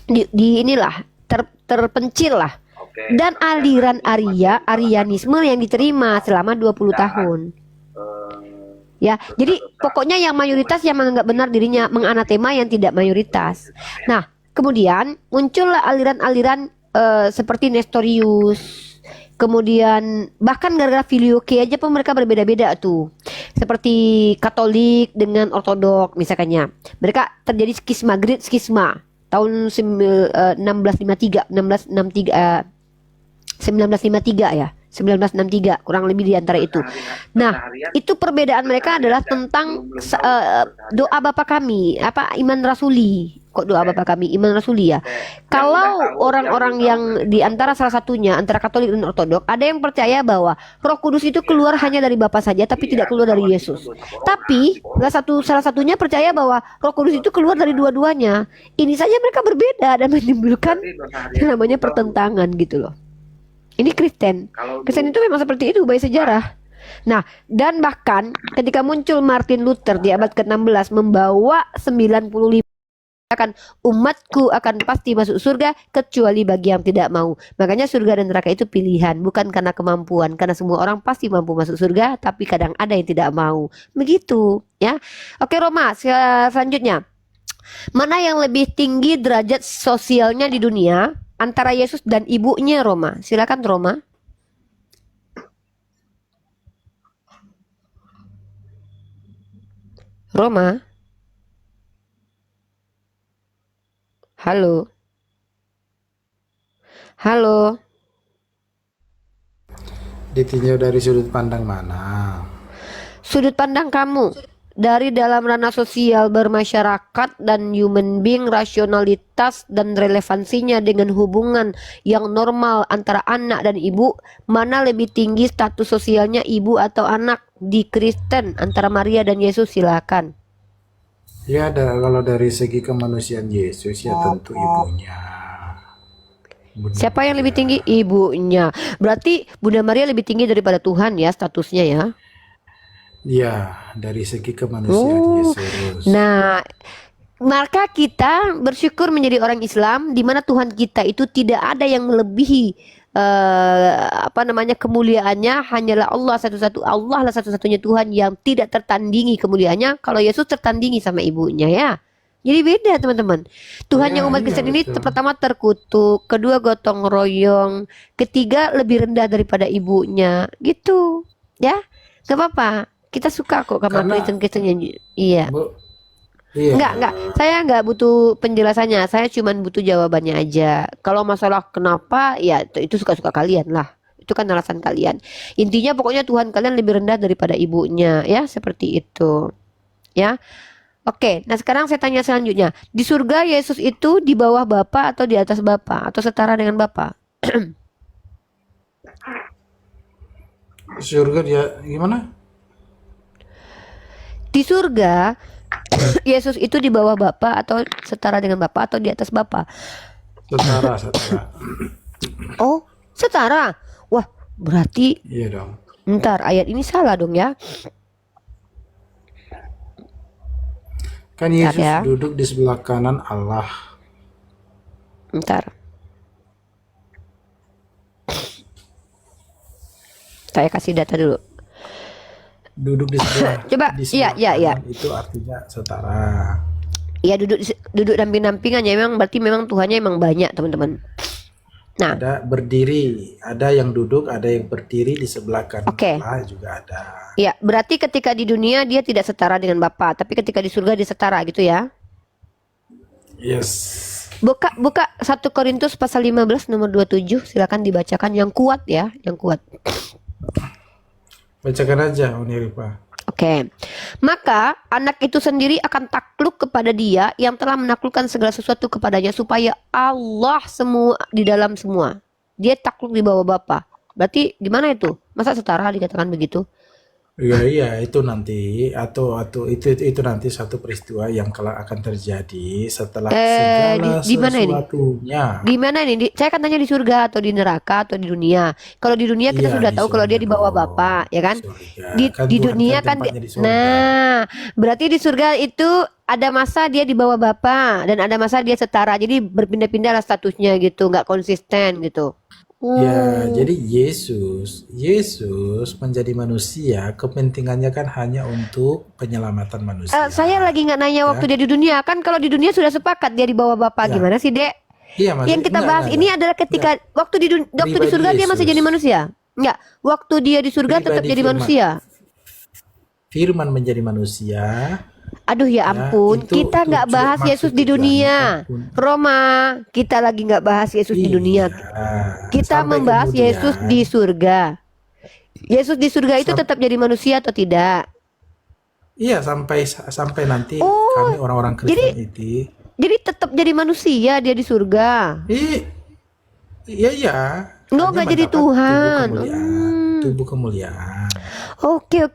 Di inilah terpencil lah. Dan aliran Arianisme yang diterima selama 20 tahun. Ya, jadi pokoknya yang mayoritas yang menganggap benar dirinya menganatema yang tidak mayoritas. Nah, kemudian muncullah aliran-aliran seperti Nestorius. Kemudian bahkan gara-gara filioque aja pun mereka berbeda-beda tuh. Seperti Katolik dengan Ortodok misalkannya. Mereka terjadi skisma, Great Skisma tahun 1953 ya. 1963 kurang lebih di antara itu. Nah, itu perbedaan mereka adalah tentang doa Bapa kami, apa iman rasuli. Kok doa Bapa kami iman rasuli ya? Kalau orang-orang yang di antara salah satunya antara Katolik dan Ortodok ada yang percaya bahwa Roh Kudus itu keluar hanya dari Bapa saja tapi tidak keluar dari Yesus. Tapi salah satunya percaya bahwa Roh Kudus itu keluar dari dua-duanya. Ini saja mereka berbeda dan menimbulkan yang namanya pertentangan gitu loh. Ini Kristen. Kristen itu memang seperti itu by sejarah. Nah, dan bahkan ketika muncul Martin Luther di abad ke-16 membawa 95 akan umatku akan pasti masuk surga kecuali bagi yang tidak mau. Makanya surga dan neraka itu pilihan, bukan karena kemampuan. Karena semua orang pasti mampu masuk surga, tapi kadang ada yang tidak mau. Begitu, ya. Oke, Roma, selanjutnya. Mana yang lebih tinggi derajat sosialnya di dunia? Antara Yesus dan ibunya, Roma. Silakan, Roma. Roma. Halo. Halo. Ditinjau dari sudut pandang mana? Sudut pandang kamu. Dari dalam ranah sosial bermasyarakat dan human being, rasionalitas dan relevansinya dengan hubungan yang normal antara anak dan ibu, mana lebih tinggi status sosialnya ibu atau anak di Kristen antara Maria dan Yesus? Silakan. Ya, kalau dari segi kemanusiaan Yesus ya tentu ibunya. Siapa yang lebih tinggi? Ibunya. Berarti Bunda Maria lebih tinggi daripada Tuhan ya statusnya ya. Ya, dari segi kemanusiaan Yesus. Nah, maka kita bersyukur menjadi orang Islam di mana Tuhan kita itu tidak ada yang melebihi kemuliaannya, hanyalah Allah satu-satu. Allah lah satu-satunya Tuhan yang tidak tertandingi kemuliaannya. Kalau Yesus tertandingi sama ibunya ya. Jadi beda teman-teman. Tuhan yang umat Kristen ini pertama terkutuk, kedua gotong royong, ketiga lebih rendah daripada ibunya, gitu. Ya, gak apa-apa. Kita suka kok sama Kristen-Kristen yang iya. Iya. Enggak. Saya enggak butuh penjelasannya. Saya cuma butuh jawabannya aja. Kalau masalah kenapa, ya itu suka-suka kalian lah. Itu kan alasan kalian. Intinya pokoknya Tuhan kalian lebih rendah daripada ibunya, ya seperti itu. Ya. Oke, nah sekarang saya tanya selanjutnya. Di surga Yesus itu di bawah Bapa atau di atas Bapa atau setara dengan Bapa? Surga dia gimana? Di surga Yesus itu di bawah Bapa atau setara dengan Bapa atau di atas Bapa? Setara. Oh, setara. Wah, berarti Iya dong. ntar ayat ini salah dong ya. Kan Bentar Yesus ya. duduk di sebelah kanan Allah. Bentar. Saya kasih data dulu. Duduk di sebelah Coba, di iya, sebelah iya. kanan itu artinya setara. Ya duduk damping-dampingannya memang Tuhannya emang banyak, teman-teman. Nah, Ada berdiri, ada yang duduk, ada yang berdiri di sebelah kanan oke. Allah juga ada. Ya, berarti ketika di dunia dia tidak setara dengan Bapa, tapi ketika di surga dia setara gitu ya. Yes. Buka 1 Korintus pasal 15 nomor 27, silakan dibacakan yang kuat ya, yang kuat. Bacakan aja Uni Rifa. Oke. Maka anak itu sendiri akan takluk kepada dia yang telah menaklukkan segala sesuatu kepadanya supaya Allah semua di dalam semua. Dia takluk di bawah Bapa. Berarti gimana itu? Masa setara dikatakan begitu? Iya itu nanti atau itu nanti satu peristiwa yang kelak akan terjadi setelah segala di mana ini? sesuatunya. Di mana ini? Saya kan tanya di surga atau di neraka atau di dunia. Kalau di dunia kita Iya, sudah di tahu kalau dia surga di bawah dong. Bapa, ya kan? Surga. Di Kan di Tuhan dunia kan kan tempatnya di surga. nah, berarti di surga itu ada masa dia di bawah Bapa dan ada masa dia setara. Jadi berpindah-pindah lah statusnya gitu, nggak konsisten gitu. Ya, jadi Yesus menjadi manusia, kepentingannya kan hanya untuk penyelamatan manusia. Saya lagi nggak nanya waktu dia di dunia, kan kalau di dunia sudah sepakat dia di bawah Bapa. Ya. Gimana sih, Dek? Iya, maksud- Yang kita enggak, bahas ini adalah ketika waktu di Pribadi surga dia masih Yesus. jadi manusia. Enggak, waktu dia di surga tetap Pribadi jadi firman. manusia. Firman menjadi manusia. Aduh ya ampun, itu kita nggak bahas maksud Yesus di dunia. Roma, kita lagi nggak bahas Yesus di dunia. Kita sampai membahas kemudian- Yesus di surga. Yesus di surga itu tetap jadi manusia atau tidak? Iya, sampai nanti Oh, kami orang-orang Kristen itu. Jadi tetap jadi manusia dia di surga. Iya. Nggak jadi Tuhan. Tubuh kemuliaan. Oke.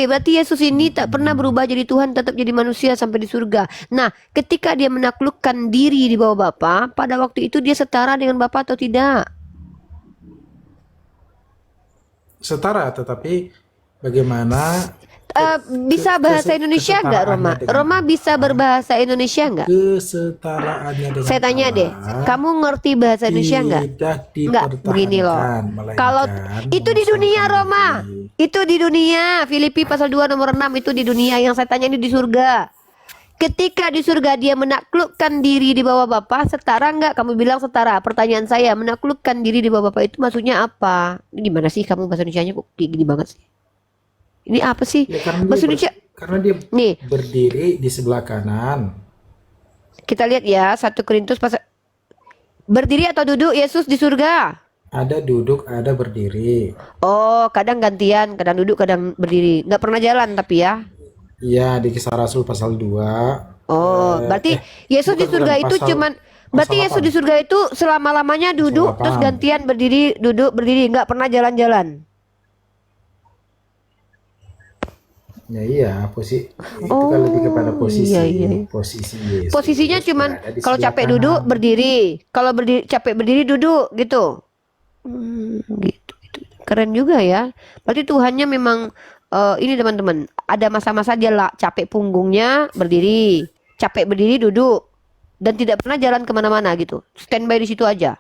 Berarti Yesus ini tak pernah berubah jadi Tuhan, tetap jadi manusia sampai di surga. Nah, ketika dia menaklukkan diri di bawah Bapa, pada waktu itu dia setara dengan Bapa atau tidak? Setara, tetapi bagaimana Bisa bahasa Indonesia nggak, Roma? Roma bisa berbahasa Indonesia nggak? kesetaraannya dengan Saya tanya deh, kamu ngerti bahasa Indonesia nggak? Nggak, begini loh. Kalau itu di dunia, Roma, itu di dunia. Filipi pasal 2 nomor 6 itu di dunia. Yang saya tanya ini di surga. Ketika di surga dia menaklukkan diri di bawah Bapa, setara nggak? Kamu bilang setara. Pertanyaan saya, menaklukkan diri di bawah Bapa itu maksudnya apa? Ini gimana sih kamu bahasa Indonesianya kok kayak gini banget sih? Ini apa sih? Bahasa Indonesia. Karena dia Nih, berdiri di sebelah kanan. kita lihat ya 1 Korintus pasal berdiri atau duduk Yesus di surga. Ada duduk, ada berdiri. Oh, kadang gantian, kadang duduk, kadang berdiri. Nggak pernah jalan tapi ya. Iya, di Kisah Rasul pasal 2. Oh, berarti Yesus di bukan, surga bukan, itu pasal- cuman berarti pasal Yesus 8. di surga itu selama-lamanya duduk Pasal terus 8. gantian berdiri, duduk, berdiri, nggak pernah jalan-jalan. Ya iya, itu kan lebih kepada posisi. iya. Posisi Yesus. Posisinya cuman berada di kalau sebelah capek kanan. duduk berdiri, kalau capek berdiri duduk gitu. Gitu. Keren juga ya. Berarti Tuhannya memang ini teman-teman, ada masa-masa dia capek punggungnya berdiri, capek berdiri duduk, dan tidak pernah jalan kemana-mana gitu. Standby di situ aja.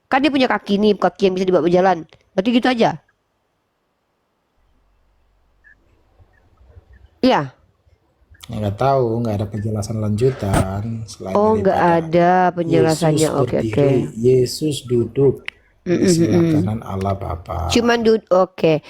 Kan dia punya kaki nih, kaki yang bisa dibawa berjalan. Berarti gitu aja. Iya. Nggak tahu, nggak ada penjelasan lanjutan selain Oh, nggak ada penjelasannya. Yesus Oke. berdiri, Yesus duduk di sebelah kanan Allah Bapa. Cuman oke.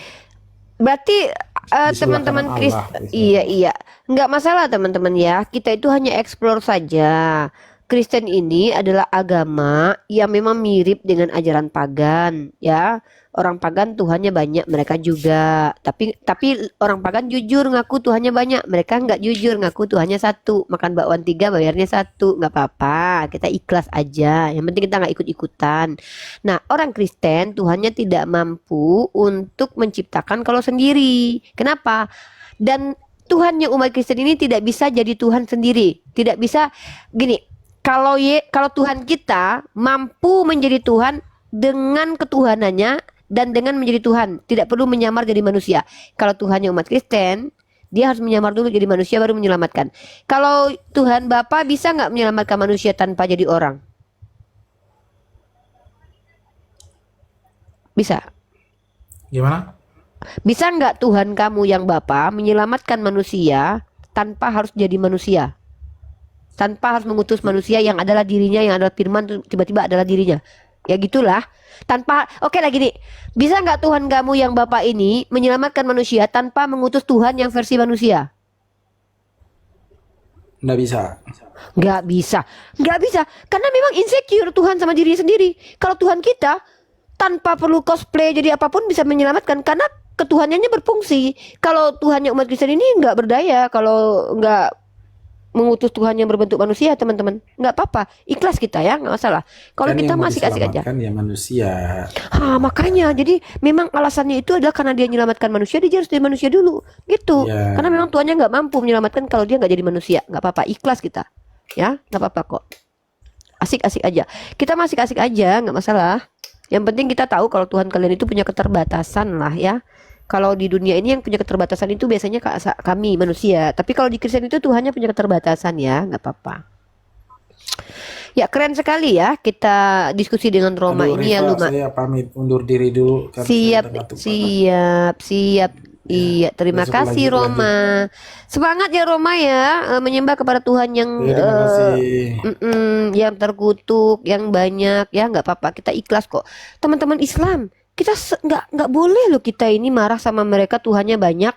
Berarti Di sebelah teman-teman kanan Kristen, Allah, iya, nggak masalah teman-teman ya. Kita itu hanya explore saja. Kristen ini adalah agama yang memang mirip dengan ajaran pagan, ya. Orang pagan Tuhannya banyak, mereka juga. Tapi orang pagan jujur ngaku Tuhannya banyak, mereka nggak jujur ngaku Tuhannya satu. Makan bakwan 3 bayarnya 1, nggak apa-apa. Kita ikhlas aja. Yang penting kita nggak ikut-ikutan. Nah, orang Kristen Tuhannya tidak mampu untuk menciptakan kalau sendiri. Kenapa? Dan Tuhannya umat Kristen ini tidak bisa jadi Tuhan sendiri. Tidak bisa gini. Kalau Tuhan kita mampu menjadi Tuhan dengan ketuhanannya dan dengan menjadi Tuhan, tidak perlu menyamar jadi manusia. Kalau Tuhannya umat Kristen, Dia harus menyamar dulu jadi manusia baru menyelamatkan. Kalau Tuhan Bapa bisa nggak menyelamatkan manusia tanpa jadi orang? Bisa. Gimana? Bisa nggak Tuhan kamu yang Bapa menyelamatkan manusia tanpa harus jadi manusia? Tanpa harus mengutus manusia yang adalah dirinya, yang adalah firman tiba-tiba adalah dirinya. Ya gitulah. Tanpa, oke lagi nih. Bisa nggak Tuhan kamu yang Bapa ini menyelamatkan manusia tanpa mengutus Tuhan yang versi manusia? Nggak bisa. Nggak bisa. Nggak bisa. Karena memang insecure Tuhan sama diri sendiri. Kalau Tuhan kita tanpa perlu cosplay jadi apapun bisa menyelamatkan karena ketuhanannya berfungsi. Kalau Tuhannya umat Kristen ini nggak berdaya kalau nggak mengutus Tuhan yang berbentuk manusia, teman-teman. Nggak apa-apa, ikhlas kita ya, nggak masalah. Kalau Kan kita yang mau masih asik aja. diselamatkan ya manusia. Makanya jadi memang alasannya itu adalah karena dia menyelamatkan manusia, dia harus jadi manusia dulu gitu. Ya. Karena memang Tuhannya nggak mampu menyelamatkan kalau dia nggak jadi manusia. Nggak apa-apa, ikhlas kita ya, nggak apa-apa kok. Asik-asik aja, kita masih asik aja, nggak masalah. Yang penting kita tahu kalau Tuhan kalian itu punya keterbatasan lah ya. Kalau di dunia ini yang punya keterbatasan itu biasanya kami manusia. Tapi kalau di Kristen itu Tuhannya punya keterbatasan ya, nggak apa-apa. Ya keren sekali ya kita diskusi dengan Roma Aduh, ini ya Rifa, Luma. saya pamit undur diri dulu. Kan saya udah ngantuk banget. Siap. Iya, terima besok kasih lanjut. Roma. Semangat ya Roma ya, menyembah kepada Tuhan yang Ya, terima kasih. yang terkutuk, yang banyak ya, nggak apa-apa, kita ikhlas kok. Teman-teman Islam, kita nggak boleh loh kita ini marah sama mereka Tuhannya banyak.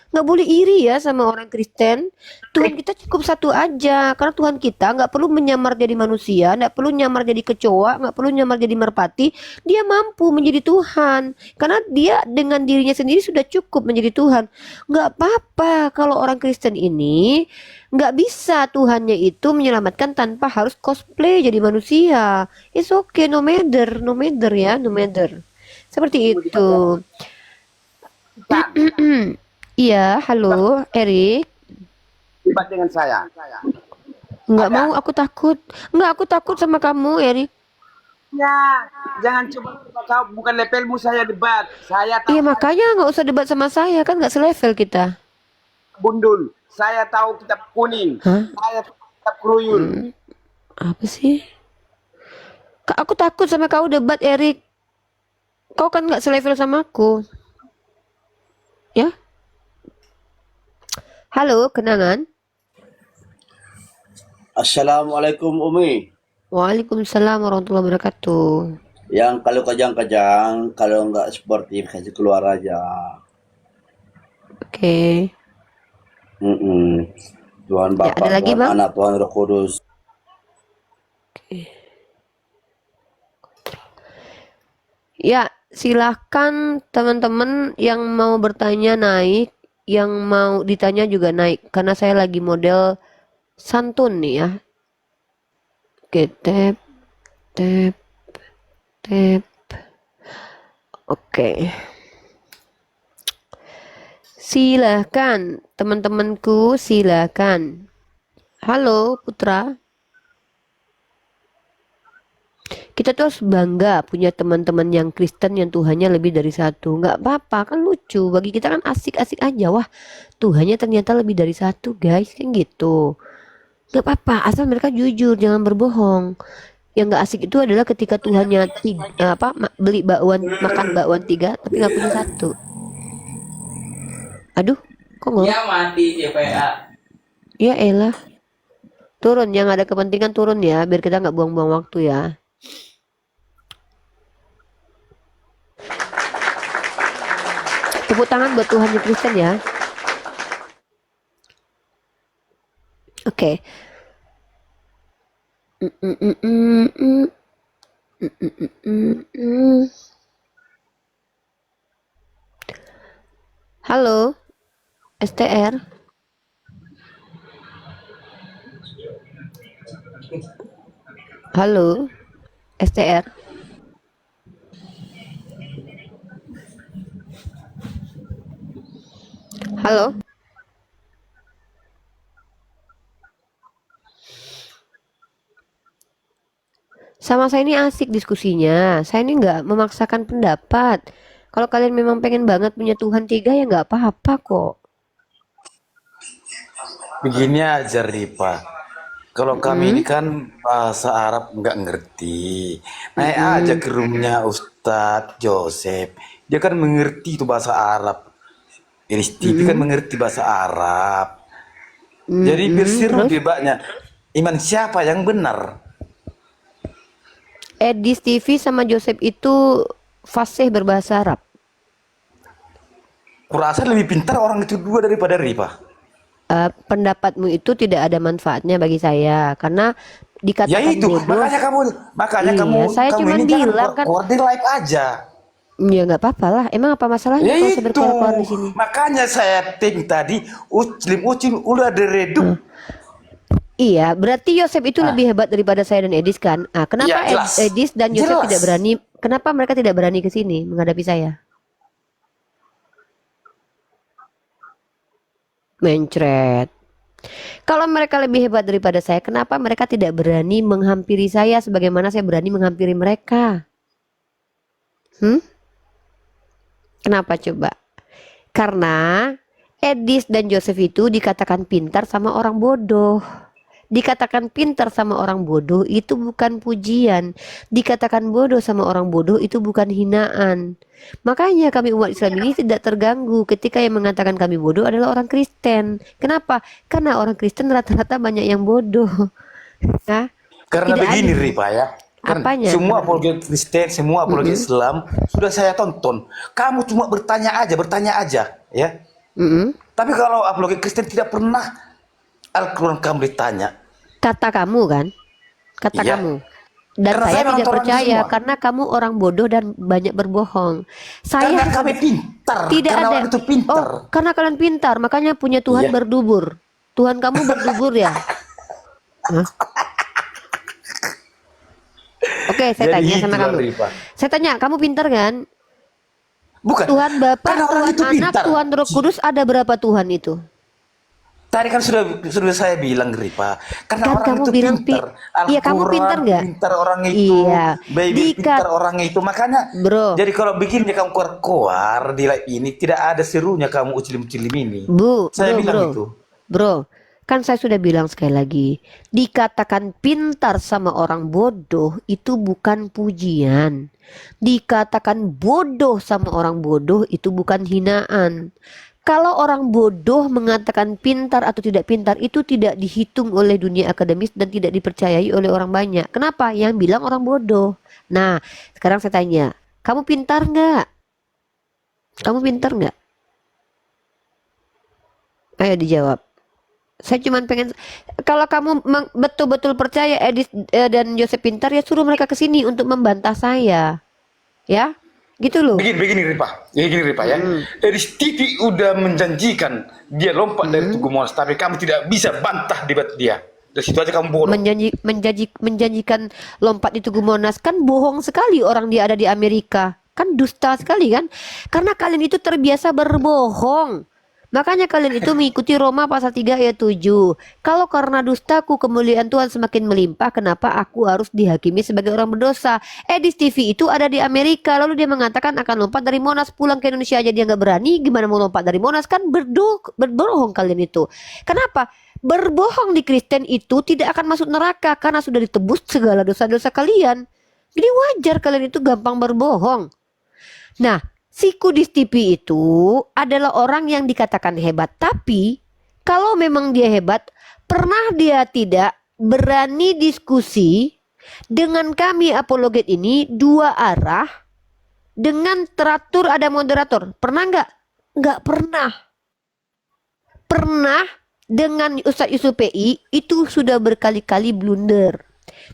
Nggak boleh iri ya sama orang Kristen. Tuhan kita cukup satu aja. Karena Tuhan kita nggak perlu menyamar jadi manusia, nggak perlu nyamar jadi kecoa, nggak perlu nyamar jadi merpati. Dia mampu menjadi Tuhan. Karena dia dengan dirinya sendiri sudah cukup menjadi Tuhan. Nggak apa-apa kalau orang Kristen ini nggak bisa Tuhannya itu menyelamatkan tanpa harus cosplay jadi manusia. It's okay, no matter ya, no matter. Seperti itu. Iya, halo, Erik. Debat dengan saya. Nggak mau, aku takut. Nggak, aku takut sama kamu, Erik. Ya, jangan coba kau, bukan levelmu saya debat. Saya tahu Iya, makanya nggak usah debat sama saya, kan nggak selevel kita. Bundul. Saya tahu kitab kuning. Hah? Saya tahu kitab kruyun. Apa sih? Aku takut sama kau debat, Erik. Kau kan nggak selevel sama aku. Ya? Halo, kenangan. Assalamualaikum Umi. Waalaikumsalam warahmatullahi wabarakatuh. Yang kalau kajang-kajang, kalau nggak sportif kasih keluar aja. Oke. Tuhan Ya, Bapa, ada lagi, Tuhan Bang? Anak, Tuhan Roh Kudus. Ya, silahkan teman-teman yang mau bertanya naik, yang mau ditanya juga naik, karena saya lagi model santun nih ya. Oke, tap, tap, tap. Oke. Silahkan teman-temanku, silahkan. Halo Putra. Kita tuh harus bangga punya teman-teman yang Kristen yang Tuhannya lebih dari satu. Nggak apa-apa, kan lucu. Bagi kita kan asik-asik aja. Wah, Tuhannya ternyata lebih dari satu, guys. Kan gitu. Nggak apa-apa, asal mereka jujur, jangan berbohong. Yang nggak asik itu adalah ketika Tuhannya beli bakwan, makan bakwan 3, tapi nggak punya 1. Aduh, kok nggak? Ya mati CPA. Ya elah. Turun, yang ada kepentingan turun ya, biar kita nggak buang-buang waktu ya. Tepuk tangan buat Tuhan di Kristen ya. Oke. Halo, STR. Halo, STR. Halo. Sama saya ini asik diskusinya. Saya ini nggak memaksakan pendapat. Kalau kalian memang pengen banget punya Tuhan 3 ya nggak apa-apa kok. begini aja Ripa. Kalau kami ini kan bahasa Arab nggak ngerti. Naik aja ke roomnya Ustadz Joseph. Dia kan mengerti itu bahasa Arab. Iris TV kan mengerti bahasa Arab. Jadi biar seru Terus debatnya. Iman siapa yang benar? Edis TV sama Joseph itu fasih berbahasa Arab. Kurasa lebih pintar orang itu dua daripada Ripa. Pendapatmu itu tidak ada manfaatnya bagi saya karena Ya dikatakan itu, bodoh. makanya Iya, kamu saya kamu cuma ini jangan bilang kan, keluar di live aja. ya nggak apa-apa lah. Emang apa masalahnya Ya kalau saya itu, berkeluar di sini? makanya saya think tadi uclim udah ada redup. Iya, berarti Yosef itu lebih hebat daripada saya dan Edis kan? Kenapa Ya jelas, Edis dan Yosef jelas. tidak berani? Kenapa mereka tidak berani ke sini menghadapi saya? Mencret. Kalau mereka lebih hebat daripada saya, kenapa mereka tidak berani menghampiri saya sebagaimana saya berani menghampiri mereka? Kenapa coba? Karena Edis dan Joseph itu dikatakan pintar sama orang bodoh. Dikatakan pintar sama orang bodoh itu bukan pujian. Dikatakan bodoh sama orang bodoh itu bukan hinaan. Makanya kami umat Islam ini tidak terganggu ketika yang mengatakan kami bodoh adalah orang Kristen. Kenapa? Karena orang Kristen rata-rata banyak yang bodoh. Nah, Karena tidak begini ada. Ripa ya. Kan Apanya? semua apologet Kristen, semua apologet Islam sudah saya tonton. Kamu cuma bertanya aja, ya. Tapi kalau apologet Kristen tidak pernah Al-Quran kamu ditanya. Kata kamu kan? Kata Iya. kamu. Dan Karena saya saya tidak menonton orang percaya semua. karena kamu orang bodoh dan banyak berbohong. Saya Karena kami pintar, tidak karena ada. orang itu pintar. Oh, karena kalian pintar, makanya punya Tuhan Iya. berdubur. Tuhan kamu berdubur ya? Hah? Oke, saya Jadi tanya sama itulah, kamu. Rifa. Saya tanya, kamu pintar kan? Bukan. Tuhan Bapa, Karena orang Tuhan itu Anak, pintar. Tuhan Roh Kudus, ada berapa Tuhan itu? Tadi kan sudah saya bilang Ripa, karena Kan orang kamu itu bilang pintar. iya, kamu Al-Quran pintar nggak? pintar orang itu, Iya. Bible pintar orang itu, makanya. Bro. Jadi kalau begini kamu keluar di live ini tidak ada serunya kamu ucilim-ucilim ini. Saya bilang itu. Bro, kan saya sudah bilang sekali lagi, dikatakan pintar sama orang bodoh itu bukan pujian. Dikatakan bodoh sama orang bodoh itu bukan hinaan. Kalau orang bodoh mengatakan pintar atau tidak pintar itu tidak dihitung oleh dunia akademis dan tidak dipercayai oleh orang banyak. Kenapa? Yang bilang orang bodoh. Nah, sekarang saya tanya, kamu pintar nggak? Kamu pintar nggak? Ayo dijawab. Saya cuma pengen, kalau kamu betul-betul percaya Edis dan Joseph pintar, ya suruh mereka ke sini untuk membantah saya, ya, gitu loh. Begini Ripa ya. Dari TV udah menjanjikan dia lompat dari Tugu Monas, tapi kamu tidak bisa bantah debat dia. Dari situ aja kamu bodoh. Menjanjikan lompat di Tugu Monas kan bohong sekali, orang dia ada di Amerika, kan dusta sekali kan, karena kalian itu terbiasa berbohong. Makanya kalian itu mengikuti Roma pasal 3 ayat 7. Kalau karena dustaku kemuliaan Tuhan semakin melimpah, kenapa aku harus dihakimi sebagai orang berdosa? Edis TV itu ada di Amerika, lalu dia mengatakan akan lompat dari Monas, pulang ke Indonesia aja dia nggak berani, gimana mau lompat dari Monas? Kan berbohong kalian itu. Kenapa? Berbohong di Kristen itu tidak akan masuk neraka karena sudah ditebus segala dosa-dosa kalian. Jadi wajar kalian itu gampang berbohong. Nah, si Kudis TV itu adalah orang yang dikatakan hebat, tapi kalau memang dia hebat, pernah dia tidak berani diskusi dengan kami apologet ini dua arah dengan teratur ada moderator? Pernah nggak? Nggak pernah. Pernah dengan Ustadz Yusuf PI itu sudah berkali-kali blunder.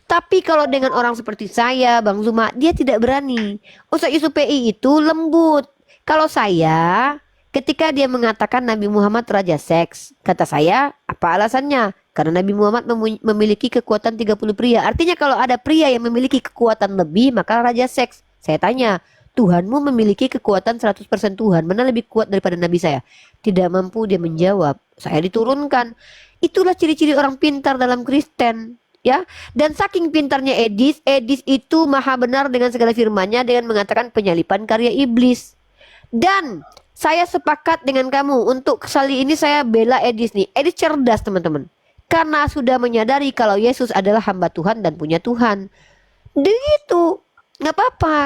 Tapi kalau dengan orang seperti saya, Bang Zuma, dia tidak berani. Ustadz Yusuf PI itu lembut. Kalau saya, ketika dia mengatakan Nabi Muhammad raja seks, kata saya, apa alasannya? Karena Nabi Muhammad memiliki kekuatan 30 pria. Artinya kalau ada pria yang memiliki kekuatan lebih, maka raja seks. Saya tanya, Tuhanmu memiliki kekuatan 100% Tuhan, mana lebih kuat daripada Nabi saya? Tidak mampu dia menjawab. Saya diturunkan. Itulah ciri-ciri orang pintar dalam Kristen. Ya, dan saking pintarnya Edis itu maha benar dengan segala firman-Nya dengan mengatakan penyalipan karya iblis. Dan Saya sepakat dengan kamu untuk kali ini saya bela Edis nih. Edis cerdas teman-teman. Karena sudah menyadari kalau Yesus adalah hamba Tuhan dan punya Tuhan. Begitu. Nggak apa-apa.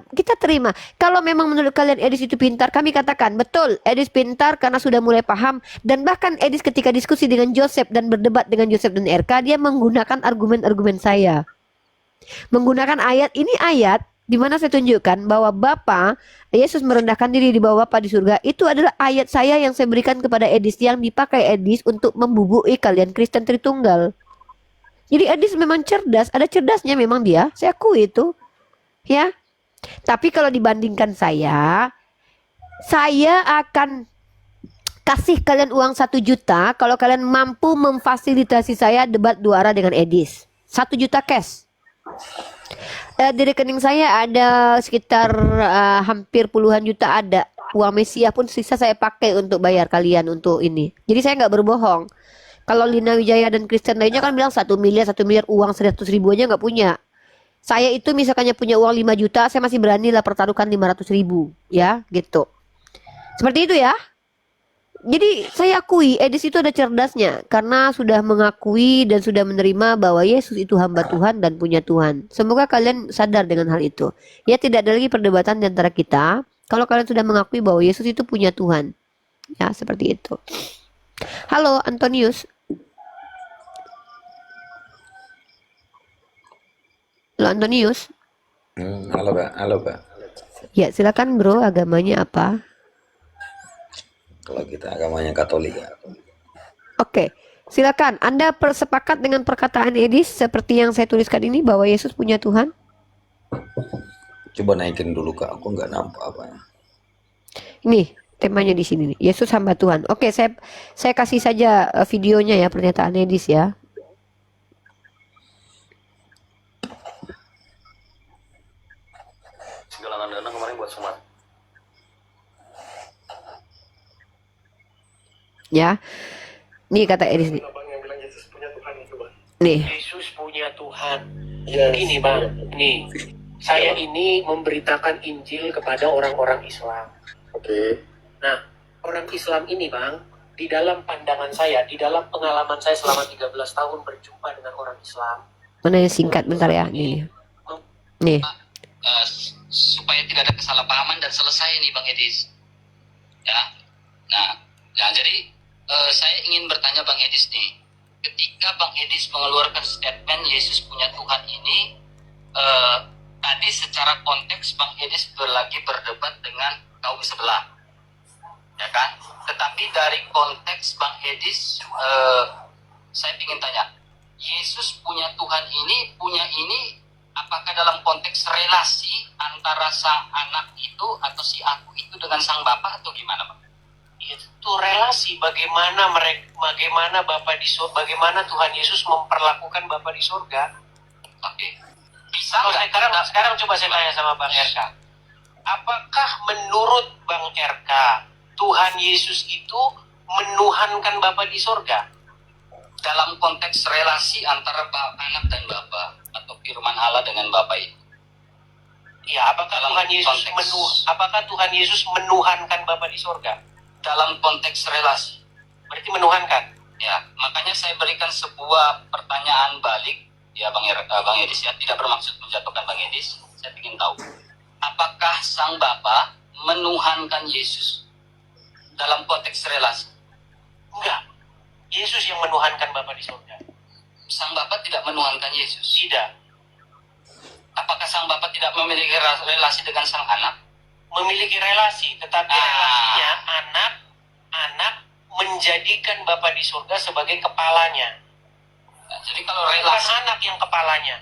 Kita terima. Kalau memang menurut kalian Edis itu pintar, kami katakan betul. Edis pintar karena sudah mulai paham. Dan bahkan Edis ketika diskusi dengan Joseph dan berdebat dengan Joseph dan RK, dia menggunakan argumen-argumen saya. Menggunakan ayat ini ayat di mana saya tunjukkan bahwa Bapa Yesus merendahkan diri di bawah Bapa di surga. Itu adalah ayat saya yang saya berikan kepada Edis, yang dipakai Edis untuk membubui kalian Kristen Tritunggal. Jadi Edis memang cerdas, ada cerdasnya memang dia, saya akui itu. Ya. Tapi kalau dibandingkan saya akan kasih kalian uang 1 juta kalau kalian mampu memfasilitasi saya debat 2 arah dengan Edis. 1 juta cash. Di rekening saya ada sekitar hampir puluhan juta ada. Uang Mesia pun sisa saya pakai untuk bayar kalian untuk ini. Jadi saya nggak berbohong. Kalau Lina Wijaya dan Kristen lainnya kan bilang 1 miliar uang 100 ribu aja nggak punya. Saya itu misalkannya punya uang 5 juta, saya masih berani lah pertaruhkan 500 ribu. Ya gitu. Seperti itu ya. Jadi saya akui Edis itu ada cerdasnya karena sudah mengakui dan sudah menerima bahwa Yesus itu hamba Tuhan dan punya Tuhan. Semoga kalian sadar dengan hal itu. Ya, tidak ada lagi perdebatan di antara kita kalau kalian sudah mengakui bahwa Yesus itu punya Tuhan. Ya, seperti itu. Halo Antonius. Halo Antonius. Halo Pak, halo Pak. Ya, silakan bro, agamanya apa? Kalau kita agamanya Katolik ya. Oke, silakan. Anda sepakat dengan perkataan Edis seperti yang saya tuliskan ini bahwa Yesus punya Tuhan? Coba naikin dulu Kak, aku nggak nampak apa. Ini temanya di sini nih. Yesus hamba Tuhan. Oke, saya kasih saja videonya ya, pernyataan Edis ya. Galangan dana kemarin buat Sumat. Ya, nih kata Edis nih. Nih. Yesus punya Tuhan. Gini bang, nih saya ini memberitakan Injil kepada orang-orang Islam. Oke. Nah, orang Islam ini bang, di dalam pandangan saya, di dalam pengalaman saya selama 13 tahun berjumpa dengan orang Islam. Mana yang singkat bentar ya, nih. Nih. Supaya tidak ada kesalahpahaman dan selesai nih Bang Edis. Ya. Nah, jadi saya ingin bertanya Bang Edis nih. Ketika Bang Edis mengeluarkan statement Yesus punya Tuhan ini, tadi secara konteks Bang Edis lagi berdebat dengan kaum sebelah. Ya kan? Tetapi dari konteks Bang Edis, saya ingin tanya, Yesus punya Tuhan ini, apakah dalam konteks relasi antara sang anak itu atau si aku itu dengan sang bapak atau gimana Bang? Itu relasi bagaimana Bapa di surga, bagaimana Tuhan Yesus memperlakukan Bapa di surga. Oke. Bisa sekarang coba saya tanya sama Bang RK. Apakah menurut Bang RK Tuhan Yesus itu menuhankan Bapa di surga? Dalam konteks relasi antara anak dan bapa atau firman Allah dengan bapa itu. Ya, apakah Tuhan Yesus menuhankan Bapa di surga? Dalam konteks relasi. Berarti menuhankan. Ya, makanya saya berikan sebuah pertanyaan balik ya Bang Edis ya, tidak bermaksud menjatuhkan Bang Edis. Saya ingin tahu, apakah sang Bapa menuhankan Yesus dalam konteks relasi? Enggak. Yesus yang menuhankan Bapa di surga. Sang Bapa tidak menuhankan Yesus. Tidak. Apakah sang Bapa tidak memiliki relasi dengan sang anak? Memiliki relasi, tetapi relasinya anak menjadikan Bapa di surga sebagai kepalanya. Nah, jadi kalau relasi, bukan anak yang kepalanya.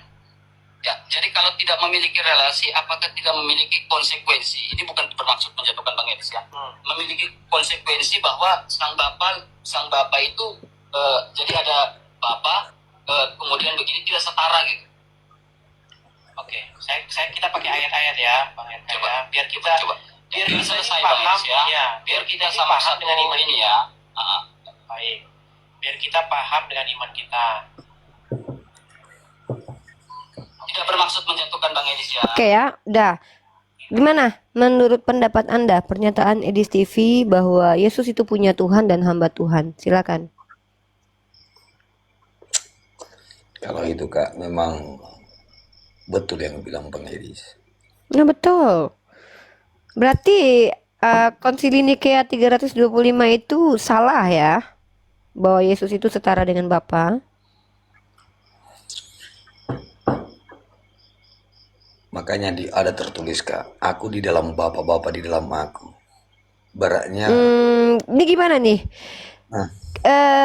Ya, jadi kalau tidak memiliki relasi, apakah tidak memiliki konsekuensi? Ini bukan bermaksud menjatuhkan Bang Edis ya. Memiliki konsekuensi bahwa sang Bapa itu jadi ada Bapa kemudian begini tidak setara gitu. Oke, kita pakai ayat-ayat ya, Bang RK ya, biar kita selesai paham Bang Edis ya. ya, Biar kita paham sama-sama dengan iman ini kita. ya. Baik. Biar kita paham dengan iman kita. Tidak bermaksud menjatuhkan Bang Edis ya. Oke ya, udah. Gimana menurut pendapat Anda pernyataan Edis TV bahwa Yesus itu punya Tuhan dan hamba Tuhan? Silakan. Kalau itu Kak, memang betul yang bilang Bang Edis. Nah, betul. Berarti Konsili Nikea 325 itu salah ya? Bahwa Yesus itu setara dengan Bapa. Makanya ada tertulis Kak, aku di dalam Bapa, Bapa di dalam aku. Baraknya Ini gimana nih? Nah.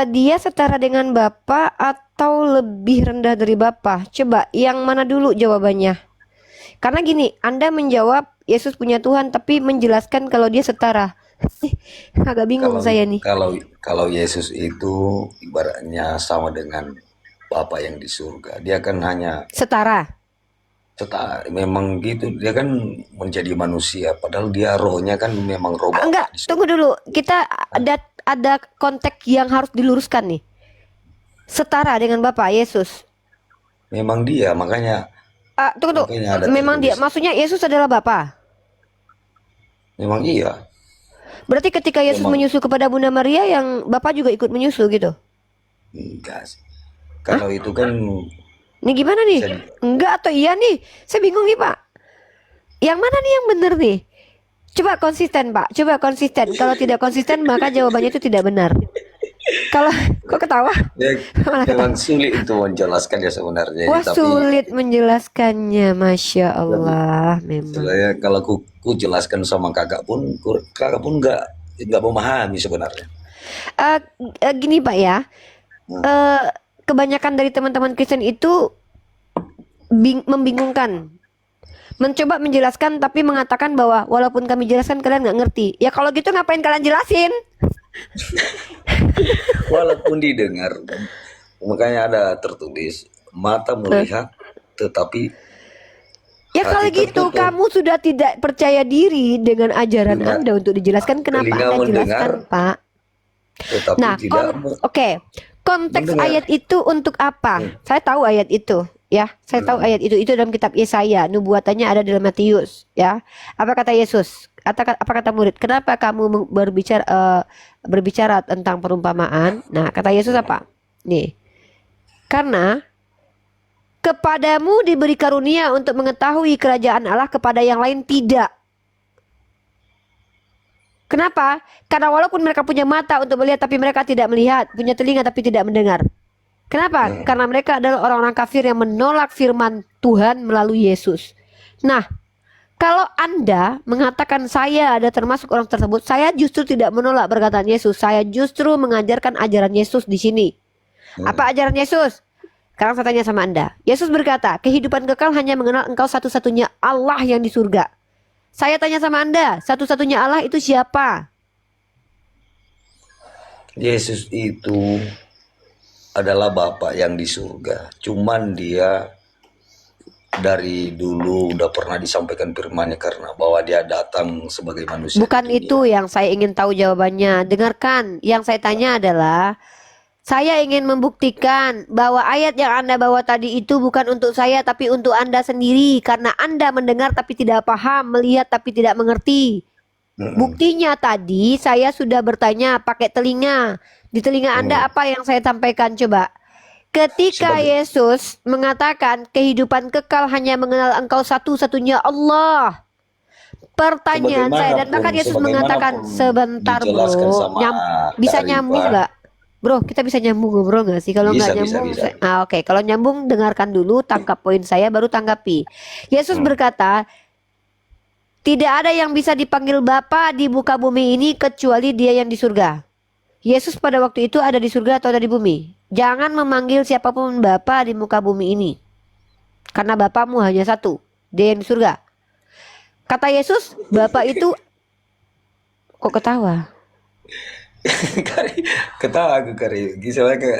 Dia setara dengan Bapa atau lebih rendah dari Bapa? Coba yang mana dulu jawabannya? Karena gini, Anda menjawab Yesus punya Tuhan tapi menjelaskan kalau dia setara. Agak bingung saya nih. Kalau Yesus itu ibaratnya sama dengan Bapa yang di surga. Dia kan hanya Setara. memang gitu, dia kan menjadi manusia padahal dia rohnya kan memang roh Bapa. Enggak, tunggu dulu. Kita ada konteks yang harus diluruskan nih. Setara dengan Bapa Yesus. Memang dia, makanya Tunggu. makanya ada Memang dia, tertulis. maksudnya Yesus adalah Bapa. Memang iya. Berarti ketika Yesus Memang. menyusu kepada Bunda Maria, yang Bapa juga ikut menyusu gitu. Enggak sih. Kalau itu kan Ini gimana nih? bisa Enggak atau iya nih? Saya bingung nih, Pak. Yang mana nih yang benar nih? Coba konsisten, Pak. Coba konsisten. Kalau tidak konsisten, maka jawabannya itu tidak benar. Kalau kok ketawa? ya, memang sulit itu menjelaskan ya sebenarnya. Wah, Tapi sulit menjelaskannya, Masya Allah. Memang. sebenarnya kalau ku jelaskan sama kakak pun nggak memahami sebenarnya. Gini, Pak ya. Kebanyakan dari teman-teman Kristen itu membingungkan. Mencoba menjelaskan tapi mengatakan bahwa walaupun kami jelaskan kalian nggak ngerti. Ya kalau gitu ngapain kalian jelasin? Walaupun didengar, makanya ada tertulis mata melihat tetapi Ya kalau hati gitu tertutup. kamu sudah tidak percaya diri dengan ajaran Anda untuk dijelaskan. Kenapa telinga Anda jelaskan, mendengar, Pak? tetapi Nah, tidak oke. Konteks mendengar. ayat itu untuk apa? Saya tahu ayat itu, ya. Saya tahu ayat itu dalam kitab Yesaya. Nubuatannya ada dalam Matius, ya. Apa kata Yesus? Apa kata murid? Kenapa kamu berbicara tentang perumpamaan? Nah, kata Yesus apa? Nih. Karena kepadamu diberi karunia untuk mengetahui kerajaan Allah, kepada yang lain tidak. Kenapa? Karena walaupun mereka punya mata untuk melihat tapi mereka tidak melihat, punya telinga tapi tidak mendengar. Kenapa? Karena mereka adalah orang-orang kafir yang menolak firman Tuhan melalui Yesus. Nah, kalau Anda mengatakan saya ada termasuk orang tersebut, saya justru tidak menolak perkataan Yesus. Saya justru mengajarkan ajaran Yesus di sini. Apa ajaran Yesus? Sekarang saya tanya sama Anda. Yesus berkata, kehidupan kekal hanya mengenal Engkau satu-satunya Allah yang di surga. Saya tanya sama Anda, satu-satunya Allah itu siapa? Yesus itu adalah Bapa yang di surga. Cuman dia dari dulu udah pernah disampaikan firman-Nya karena bahwa dia datang sebagai manusia. Bukan itu yang saya ingin tahu jawabannya. Dengarkan, yang saya tanya adalah saya ingin membuktikan bahwa ayat yang Anda bawa tadi itu bukan untuk saya tapi untuk Anda sendiri. Karena Anda mendengar tapi tidak paham, melihat tapi tidak mengerti. Buktinya tadi saya sudah bertanya pakai telinga. Di telinga Anda apa yang saya sampaikan coba? Ketika Yesus mengatakan kehidupan kekal hanya mengenal Engkau satu-satunya Allah. Pertanyaan saya, dan bahkan Yesus mengatakan sebentar bro, bisa nyambung nggak? Bro, kita bisa nyambung ngobrol nggak sih? Kalau nggak nyambung, oke. Kalau nyambung, dengarkan dulu, tangkap poin saya, baru tanggapi. Yesus berkata, tidak ada yang bisa dipanggil Bapa di muka bumi ini kecuali Dia yang di surga. Yesus pada waktu itu ada di surga atau ada di bumi? Jangan memanggil siapapun Bapa di muka bumi ini, karena Bapamu hanya satu, Dia yang di surga. Kata Yesus, Bapa itu, kok ketawa? Ketawa aku Kak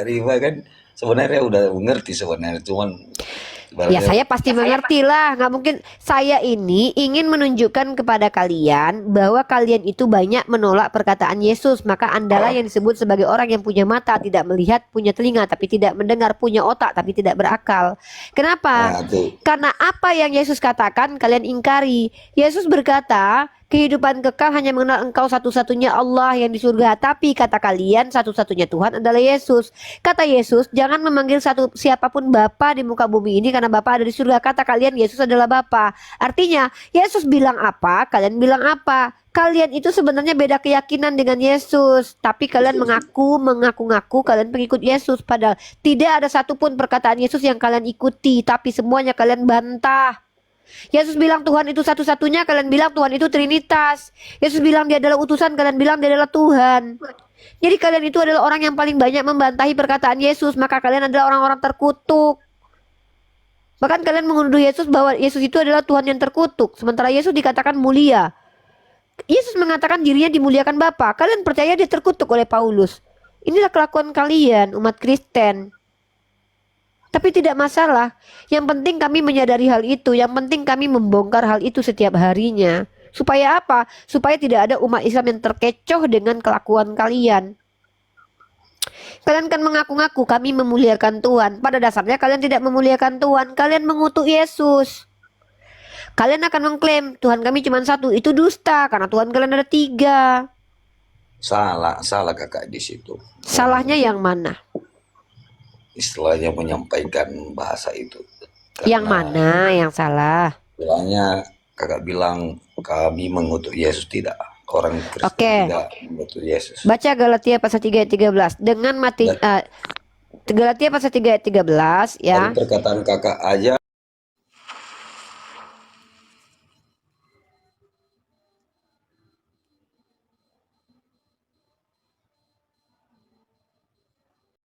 Riva kan sebenarnya udah mengerti sebenarnya, cuman Ya saya pasti mengerti lah, nggak mungkin. Saya ini ingin menunjukkan kepada kalian bahwa kalian itu banyak menolak perkataan Yesus. Maka andalah yang disebut sebagai orang yang punya mata tidak melihat, punya telinga tapi tidak mendengar, punya otak tapi tidak berakal. Kenapa? Karena apa yang Yesus katakan kalian ingkari. Yesus berkata, kehidupan kekal hanya mengenal engkau satu-satunya Allah yang di surga. Tapi kata kalian satu-satunya Tuhan adalah Yesus. Kata Yesus, jangan memanggil siapapun Bapa di muka bumi ini karena Bapa ada di surga. Kata kalian Yesus adalah Bapa. Artinya Yesus bilang apa, kalian bilang apa. Kalian itu sebenarnya beda keyakinan dengan Yesus. Tapi kalian mengaku-ngaku kalian pengikut Yesus. Padahal tidak ada satupun perkataan Yesus yang kalian ikuti. Tapi semuanya kalian bantah. Yesus bilang Tuhan itu satu-satunya, kalian bilang Tuhan itu Trinitas. Yesus bilang dia adalah utusan, kalian bilang dia adalah Tuhan. Jadi kalian itu adalah orang yang paling banyak membantahi perkataan Yesus. Maka kalian adalah orang-orang terkutuk. Bahkan kalian menuduh Yesus bahwa Yesus itu adalah Tuhan yang terkutuk. Sementara Yesus dikatakan mulia. Yesus mengatakan dirinya dimuliakan Bapa. Kalian percaya dia terkutuk oleh Paulus. Inilah kelakuan kalian umat Kristen. Tapi tidak masalah. Yang penting kami menyadari hal itu. Yang penting kami membongkar hal itu setiap harinya. Supaya apa? Supaya tidak ada umat Islam yang terkecoh dengan kelakuan kalian. Kalian kan mengaku-ngaku kami memuliakan Tuhan. Pada dasarnya kalian tidak memuliakan Tuhan. Kalian mengutuk Yesus. Kalian akan mengklaim Tuhan kami cuma satu. Itu dusta karena Tuhan kalian ada 3. Salah kakak di situ. Salahnya yang mana? Istilahnya menyampaikan bahasa itu. Yang mana yang salah? Bilangnya kakak bilang kami mengutuk Yesus, tidak. Orang Kristen tidak mengutuk Yesus. Baca Galatia pasal 3 ayat 13. Dengan mati Galatia pasal 3 ayat 13 ya. Dari perkataan kakak aja